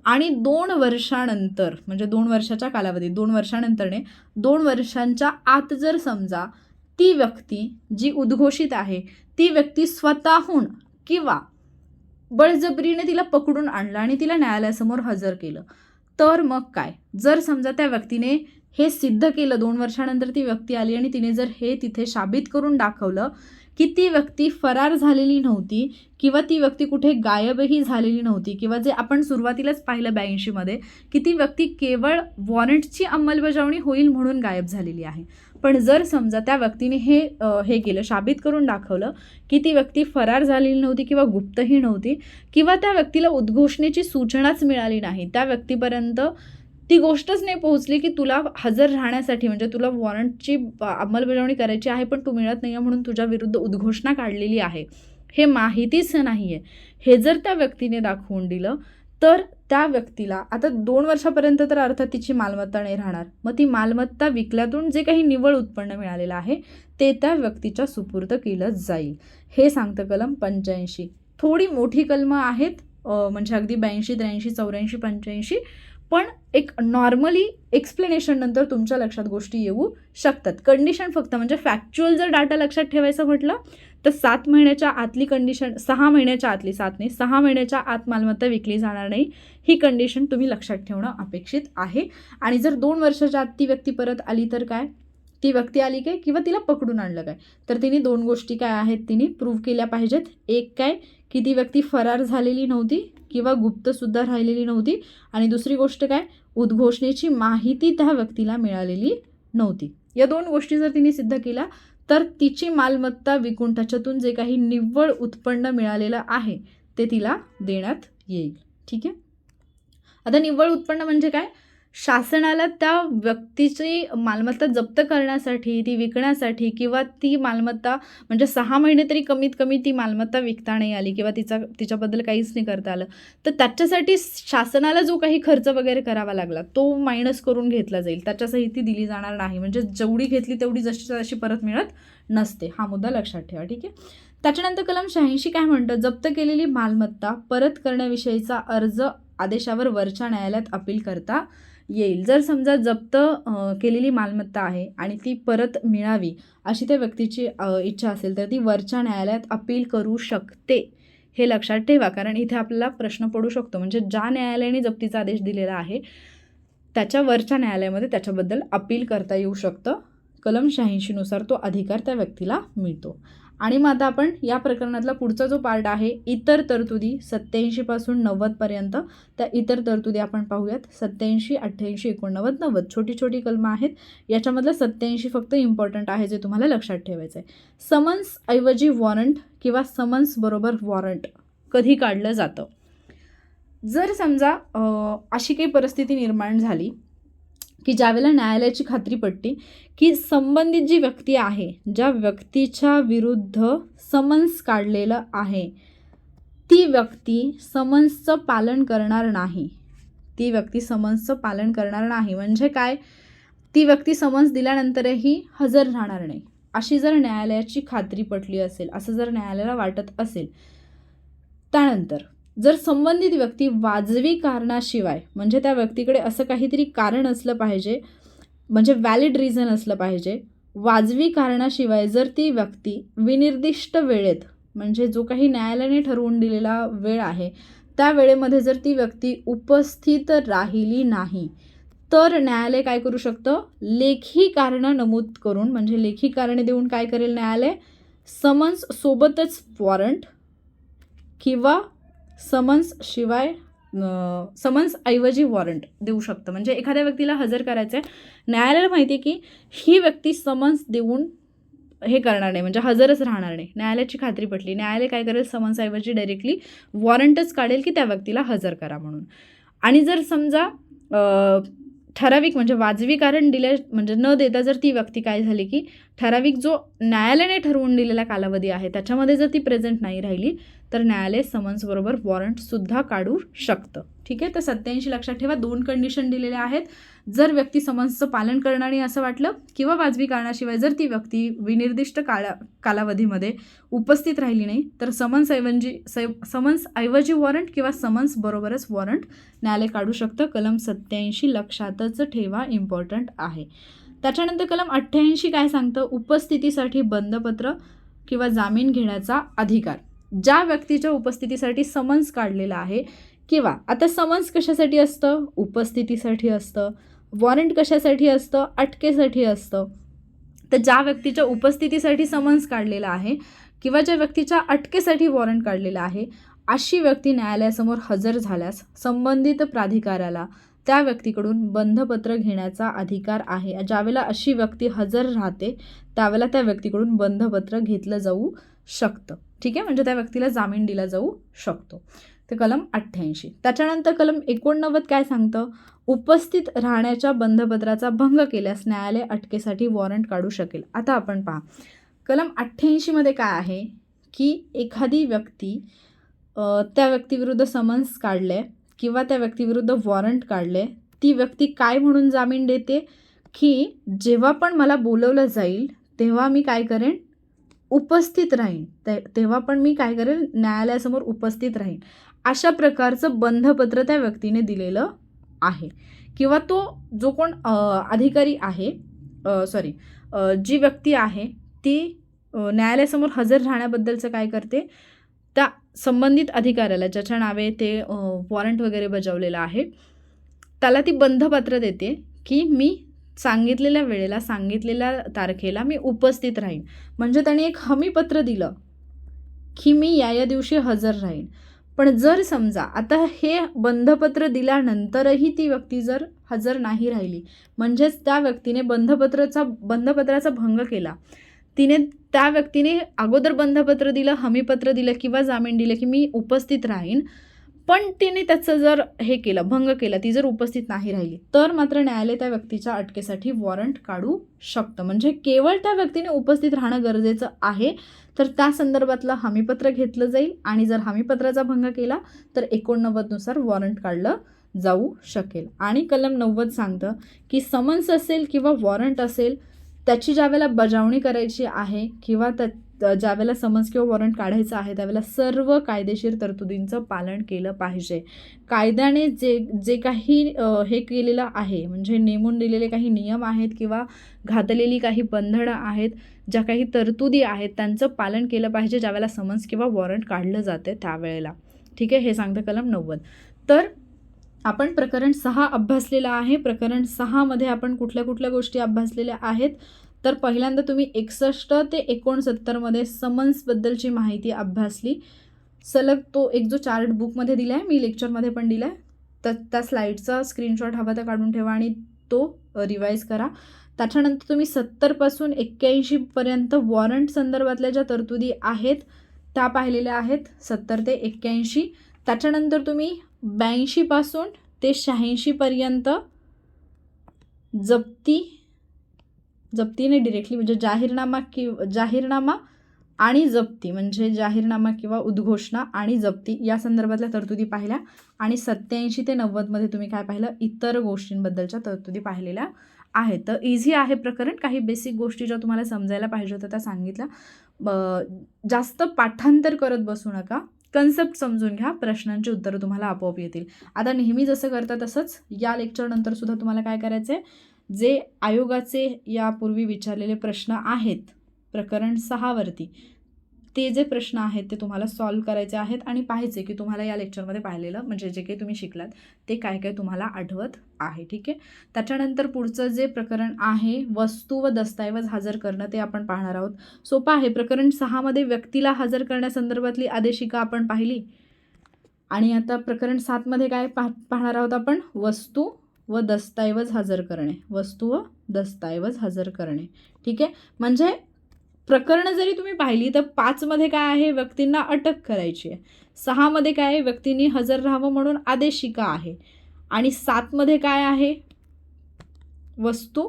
आणि 2 वर्षानंतर म्हणजे 2 वर्षाच्या कालावधीत 2 वर्षानंतरने 2 वर्षांच्या आत जर समजा ती व्यक्ती जी उद्घोषित आहे ती व्यक्ती स्वतःहून किंवा बळजबरीने तिला पकडून आणलं आणि तिला न्यायालयासमोर हजर केलं तर मग काय? जर समजा त्या व्यक्तीने हे सिद्ध केलं, 2 वर्षानंतर ती व्यक्ती आली आणि तिने जर हे तिथे साबित करून दाखवलं की ती व्यक्ती फरार झालेली नव्हती किंवा ती व्यक्ती कुठे गायबही झालेली नव्हती किंवा जे आपण सुरुवातीलाच पाहिलं 82 मध्ये की ती व्यक्ती केवळ वॉरंटची अंमलबजावणी होईल म्हणून गायब झालेली आहे. पण जर समजा त्या व्यक्तीने हे केलं, साबित करून दाखवलं की ती व्यक्ती फरार झालेली नव्हती किंवा गुप्तही नव्हती किंवा त्या व्यक्तीला उद्घोषणेची सूचनाच मिळाली नाही, त्या व्यक्तीपर्यंत ती गोष्टच नाही पोहोचली की तुला हजर राहण्यासाठी म्हणजे तुला वॉरंटची अंमलबजावणी करायची आहे पण तू मिळत नाही आहे म्हणून तुझ्या विरुद्ध उद्घोषणा काढलेली आहे, हे माहितीच नाही आहे, हे जर त्या व्यक्तीने दाखवून दिलं तर त्या व्यक्तीला आता 2 वर्षापर्यंत तर अर्थात तिची मालमत्ता नाही राहणार. मग ती मालमत्ता विकल्यातून जे काही निव्वळ उत्पन्न मिळालेलं आहे ते त्या व्यक्तीच्या सुपूर्द केलं जाईल, हे सांगतं कलम 85. थोडी मोठी कलमं आहेत म्हणजे अगदी 82, 83, 84, 85, पण एक नॉर्मली एक्सप्लेनेशन नंतर तुमच्या लक्षात गोष्टी येऊ शकतात. कंडिशन फक्त म्हणजे फॅक्च्युअल जर डाटा लक्षात ठेवायचं म्हटलं तर 7 महिन्याच्या आतली कंडिशन, 6 महिन्याच्या आतली, 7 नाही 6 महिन्याच्या आत मालमत्ता विकली जाणार नाही ही कंडिशन तुम्ही लक्षात ठेवणं अपेक्षित आहे. आणि जर 2 वर्षाच्या आत ती व्यक्ती परत आली तर काय? ती व्यक्ती आली काय किंवा तिला पकडून आणलं काय तर तिने 2 गोष्टी काय आहेत तिने प्रूव्ह केल्या पाहिजेत. एक काय की ती व्यक्ती फरार झालेली नव्हती किंवा गुप्तसुद्धा राहिलेली नव्हती आणि दुसरी गोष्ट काय, उद्घोषणेची माहिती त्या व्यक्तीला मिळालेली नव्हती. या 2 गोष्टी जर तिने सिद्ध केल्या तर तिची मालमत्ता विकून त्याच्यातून जे काही निव्वळ उत्पन्न मिळालेलं आहे ते तिला देण्यात येईल. ठीक आहे. आता निव्वळ उत्पन्न म्हणजे काय? शासनाला त्या व्यक्तीची मालमत्ता जप्त करण्यासाठी, ती विकण्यासाठी किंवा ती मालमत्ता म्हणजे 6 महिने तरी कमीत कमी ती मालमत्ता विकता नाही आली किंवा तिच्याबद्दल काहीच नाही करता आलं तर त्याच्यासाठी शासनाला जो काही खर्च वगैरे करावा लागला तो मायनस करून घेतला जाईल, त्याच्यासहित ती दिली जाणार नाही. म्हणजे जेवढी घेतली तेवढी जशीच्या तशी परत मिळत नसते, हा मुद्दा लक्षात ठेवा. ठीक आहे. त्याच्यानंतर कलम 86 काय म्हणतं, जप्त केलेली मालमत्ता परत करण्याविषयीचा अर्ज आदेशावर वरच्या न्यायालयात अपील करता येईल. जर समजा जप्त केलेली मालमत्ता आहे आणि ती परत मिळावी अशी त्या व्यक्तीची इच्छा असेल तर ती वरच्या न्यायालयात अपील करू शकते, हे लक्षात ठेवा. कारण इथे आपल्याला प्रश्न पडू शकतो म्हणजे ज्या न्यायालयाने जप्तीचा आदेश दिलेला आहे त्याच्या वरच्या न्यायालयामध्ये त्याच्याबद्दल अपील करता येऊ शकतं. कलम 86 नुसार तो अधिकार त्या व्यक्तीला मिळतो. आणि मग आता आपण या प्रकरणातला पुढचा जो पार्ट आहे इतर तरतुदी 87 पासून 90 पर्यंत, त्या इतर तरतुदी आपण पाहूयात. 87, 88, 89, 90 छोटी छोटी कलमं आहेत. याच्यामधलं 87 फक्त इम्पॉर्टंट आहे जे तुम्हाला लक्षात ठेवायचं आहे. समन्स ऐवजी वॉरंट किंवा समन्स बरोबर वॉरंट कधी काढलं जातं? जर समजा अशी काही परिस्थिती निर्माण झाली की ज्यावेळेला न्यायालयाची खात्री पटली की संबंधित जी व्यक्ती आहे, ज्या व्यक्तीच्या विरुद्ध समन्स काढलेलं आहे, ती व्यक्ती समन्सचं पालन करणार नाही. ती व्यक्ती समन्सचं पालन करणार नाही म्हणजे काय? ती व्यक्ती समन्स दिल्यानंतरही हजर राहणार नाही. अशी जर न्यायालयाची खात्री पटली असेल, असं जर न्यायालयाला वाटत असेल, त्यानंतर जर संबंधित व्यक्ती वाजवी कारणाशिवाय, म्हणजे त्या व्यक्तीकडे असं काहीतरी कारण असलं पाहिजे, म्हणजे व्हॅलिड रिझन असलं पाहिजे, वाजवी कारणाशिवाय जर ती व्यक्ती विनिर्दिष्ट वेळेत, म्हणजे जो काही न्यायालयाने ठरवून दिलेला वेळ आहे त्या वेळेमध्ये जर ती व्यक्ती उपस्थित राहिली नाही, तर न्यायालय काय करू शकतं? लेखी कारणं नमूद करून, म्हणजे लेखी कारणे देऊन काय करेल न्यायालय? समन्स सोबतच वॉरंट किंवा समन्स शिवाय समन्स ऐवजी वॉरंट देऊ शकतं. म्हणजे एखाद्या व्यक्तीला हजर करायचं आहे, न्यायालयाला माहिती आहे की ही व्यक्ती समन्स देऊन हे करणार नाही, म्हणजे हजरच राहणार नाही. न्यायालयाची खात्री पटली, न्यायालय काय करेल? समन्स ऐवजी डायरेक्टली वॉरंटच काढेल की त्या व्यक्तीला हजर करा म्हणून. आणि जर समजा ठराविक म्हणजे वाजवी कारण दिल्या म्हणजे न देता जर ती व्यक्ती काय झाली की ठराविक जो न्यायालयाने ठरवून दिलेला कालावधी आहे त्याच्यामध्ये जर ती प्रेझेंट नाही राहिली, तर न्यायालय समन्सबरोबर वॉरंटसुद्धा काढू शकतं. ठीक आहे. तर 87 लक्षात ठेवा. 2 कंडिशन दिलेल्या आहेत. जर व्यक्ती समन्सचं पालन करणार नाही असं वाटलं किंवा वाजवी कारणाशिवाय जर ती व्यक्ती विनिर्दिष्ट कालावधीमध्ये उपस्थित राहिली नाही, तर समन्स ऐवजी वॉरंट किंवा समन्स बरोबरच वॉरंट न्यायालय काढू शकतं. कलम 87 लक्षातच ठेवा, इम्पॉर्टंट आहे. त्याच्यानंतर कलम 88 काय सांगतं? उपस्थितीसाठी बंधपत्र किंवा जामीन घेण्याचा अधिकार. ज्या व्यक्तीच्या उपस्थितीसाठी समन्स काढलेला आहे, किंवा आता समन्स कशासाठी असतं? उपस्थितीसाठी असतं. वॉरंट कशासाठी असतं? अटकेसाठी असतं. तर ज्या व्यक्तीच्या उपस्थितीसाठी समन्स काढलेला आहे किंवा ज्या व्यक्तीच्या अटकेसाठी वॉरंट काढलेला आहे, अशी व्यक्ती न्यायालयासमोर हजर झाल्यास संबंधित प्राधिकाऱ्याला त्या व्यक्तीकडून बंधपत्र घेण्याचा अधिकार आहे. ज्यावेळेला अशी व्यक्ती हजर राहते त्यावेळेला त्या व्यक्तीकडून बंधपत्र घेतलं जाऊ शकतं. ठीक आहे. म्हणजे त्या व्यक्तीला जामीन दिला जाऊ शकतो. ते कलम 88. त्याच्यानंतर कलम 89 काय सांगतं? उपस्थित राहण्याच्या बंधपत्राचा भंग केल्यास न्यायालय अटकेसाठी वॉरंट काढू शकेल. आता आपण पहा, कलम 88 मध्ये काय आहे की एखादी व्यक्ती त्या व्यक्तीविरुद्ध समन्स काढले किंवा त्या व्यक्तीविरुद्ध वॉरंट काढले, ती व्यक्ती काय म्हणून जामीन देते की जेव्हा पण मला बोलवलं जाईल तेव्हा मी काय करेन? उपस्थित राहीन. तेव्हा पण मी काय करेन? न्यायालयासमोर उपस्थित राहीन. अशा प्रकारचं बंधपत्र त्या व्यक्तीने दिलेलं आहे. किंवा तो जो कोण अधिकारी आहे, जी व्यक्ती आहे ती न्यायालयासमोर हजर राहण्याबद्दलचं काय करते? त्या संबंधित अधिकाऱ्याला, ज्याच्या नावे ते वॉरंट वगैरे बजावलेलं आहे, त्याला ती बंधपत्र देते की मी सांगितलेल्या वेळेला, सांगितलेल्या तारखेला मी उपस्थित राहीन. म्हणजे त्याने एक हमीपत्र दिलं की मी या दिवशी हजर राहीन. पण जर समजा आता हे बंधपत्र दिल्यानंतरही ती व्यक्ती जर हजर नाही राहिली, म्हणजेच त्या व्यक्तीने बंधपत्राचा भंग केला, त्या व्यक्तीने अगोदर बंधपत्र दिलं, हमीपत्र दिलं किंवा जामीन दिलं की मी उपस्थित राहीन, पण तिने त्याचं जर हे केलं, भंग केला, ती जर उपस्थित नाही राहिली, तर मात्र न्यायालय त्या व्यक्तीच्या अटकेसाठी वॉरंट काढू शकतं. म्हणजे केवळ त्या व्यक्तीने उपस्थित राहणं गरजेचं आहे, तर त्या संदर्भातलं हमीपत्र घेतलं जाईल आणि जर हमीपत्राचा भंग केला तर 89 नुसार वॉरंट काढलं जाऊ शकेल. आणि कलम 90 सांगतं की समन्स असेल किंवा वॉरंट असेल, त्याची ज्यावेळेला बजावणी करायची आहे किंवा ज्यावेळेला समन्स किंवा वॉरंट काढायचं आहे त्यावेळेला सर्व कायदेशीर तरतुदींचं पालन केलं पाहिजे. कायद्याने जे काही हे केलेलं आहे, म्हणजे नेमून दिलेले काही नियम आहेत किंवा घातलेली काही बंधनं आहेत, ज्या काही तरतुदी आहेत त्यांचं पालन केलं पाहिजे ज्यावेळेला समन्स किंवा वॉरंट काढलं जाते त्यावेळेला. ठीक आहे. हे सांगतं कलम 90. तर आपण प्रकरण 6 अभ्यासलेलं आहे. प्रकरण 6 मध्ये आपण कुठल्या कुठल्या गोष्टी अभ्यासलेल्या आहेत? तर पहिल्यांदा तुम्ही 61 ते 69मध्ये समन्सबद्दलची माहिती अभ्यासली. सलग तो एक जो चार्ट बुकमध्ये दिला आहे, मी लेक्चरमध्ये पण दिला आहे, तर त्या स्लाईडचा स्क्रीनशॉट हवा तर काढून ठेवा आणि तो रिवाईज करा. त्याच्यानंतर तुम्ही 70पासून 81पर्यंत वॉरंट संदर्भातल्या ज्या तरतुदी आहेत त्या पाहिलेल्या आहेत, 70 ते 81. त्याच्यानंतर तुम्ही 82पासून ते 86पर्यंत जप्तीने डिरेक्टली म्हणजे जाहीरनामा आणि जप्ती म्हणजे जाहीरनामा किंवा उद्घोषणा आणि जप्ती या संदर्भातल्या तरतुदी पाहिल्या. आणि 87 ते 90मध्ये तुम्ही काय पाहिलं, इतर गोष्टींबद्दलच्या तरतुदी पाहिलेल्या आहेत. तर इझी आहे प्रकरण. काही बेसिक गोष्टी ज्या तुम्हाला समजायला पाहिजे होत्या त्या सांगितल्या. जास्त पाठांतर करत बसू नका, कन्सेप्ट समजून घ्या, प्रश्नांची उत्तरं तुम्हाला आपोआप येतील. आता नेहमी जसं करता तसंच या लेक्चरनंतर सुद्धा तुम्हाला काय करायचं आहे, जे आयोगाचे यापूर्वी विचारलेले प्रश्न आहेत प्रकरण 6वरती, ते जे प्रश्न आहेत ते तुम्हाला सॉल्व करायचे आहेत आणि पाहायचे की तुम्हाला या लेक्चरमध्ये पाहिलेलं म्हणजे जे काही तुम्ही शिकलात ते काय काय तुम्हाला आठवत आहे. ठीक आहे. त्याच्यानंतर पुढचं जे प्रकरण आहे वस्तू व दस्तऐवज हजर करणं ते आपण पाहणार आहोत. सोपं आहे. प्रकरण 6मध्ये व्यक्तीला हजर करण्यासंदर्भातली आदेशिका आपण पाहिली आणि आता प्रकरण 7मध्ये काय पाहणार आहोत आपण, वस्तू व दस्तऐवज हजर करणे. वस्तू व दस्तऐवज हजर करणे. ठीक आहे. म्हणजे प्रकरणं जरी तुम्ही पाहिली तर 5मध्ये काय आहे, व्यक्तींना अटक करायची आहे. 6मध्ये काय आहे, व्यक्तींनी हजर राहावं म्हणून आदेशिका आहे. आणि 7मध्ये काय आहे, वस्तू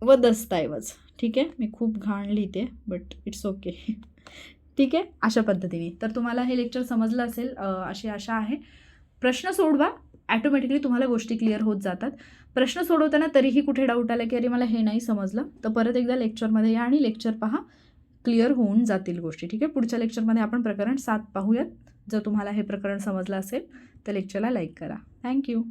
व दस्तऐवज. ठीक आहे. मी खूप घाण लिहिते बट इट्स ओके. ठीक आहे. अशा पद्धतीने तर तुम्हाला हे लेक्चर समजलं असेल अशी आशा आहे. प्रश्न सोडवा, ॲटोमॅटिकली तुम्हाला गोष्टी क्लिअर होत जातात. प्रश्न सोडवताना तरीही कुठे डाऊट आला की अरे मला हे नाही समजलं, तर परत एकदा लेक्चरमध्ये या आणि लेक्चर पहा, क्लिअर होऊन जातील गोष्टी. ठीक आहे. पुढच्या लेक्चरमध्ये आपण प्रकरण 7 पाहूयात. जर तुम्हाला हे प्रकरण समजलं असेल तर लेक्चरला लाईक करा. थँक्यू.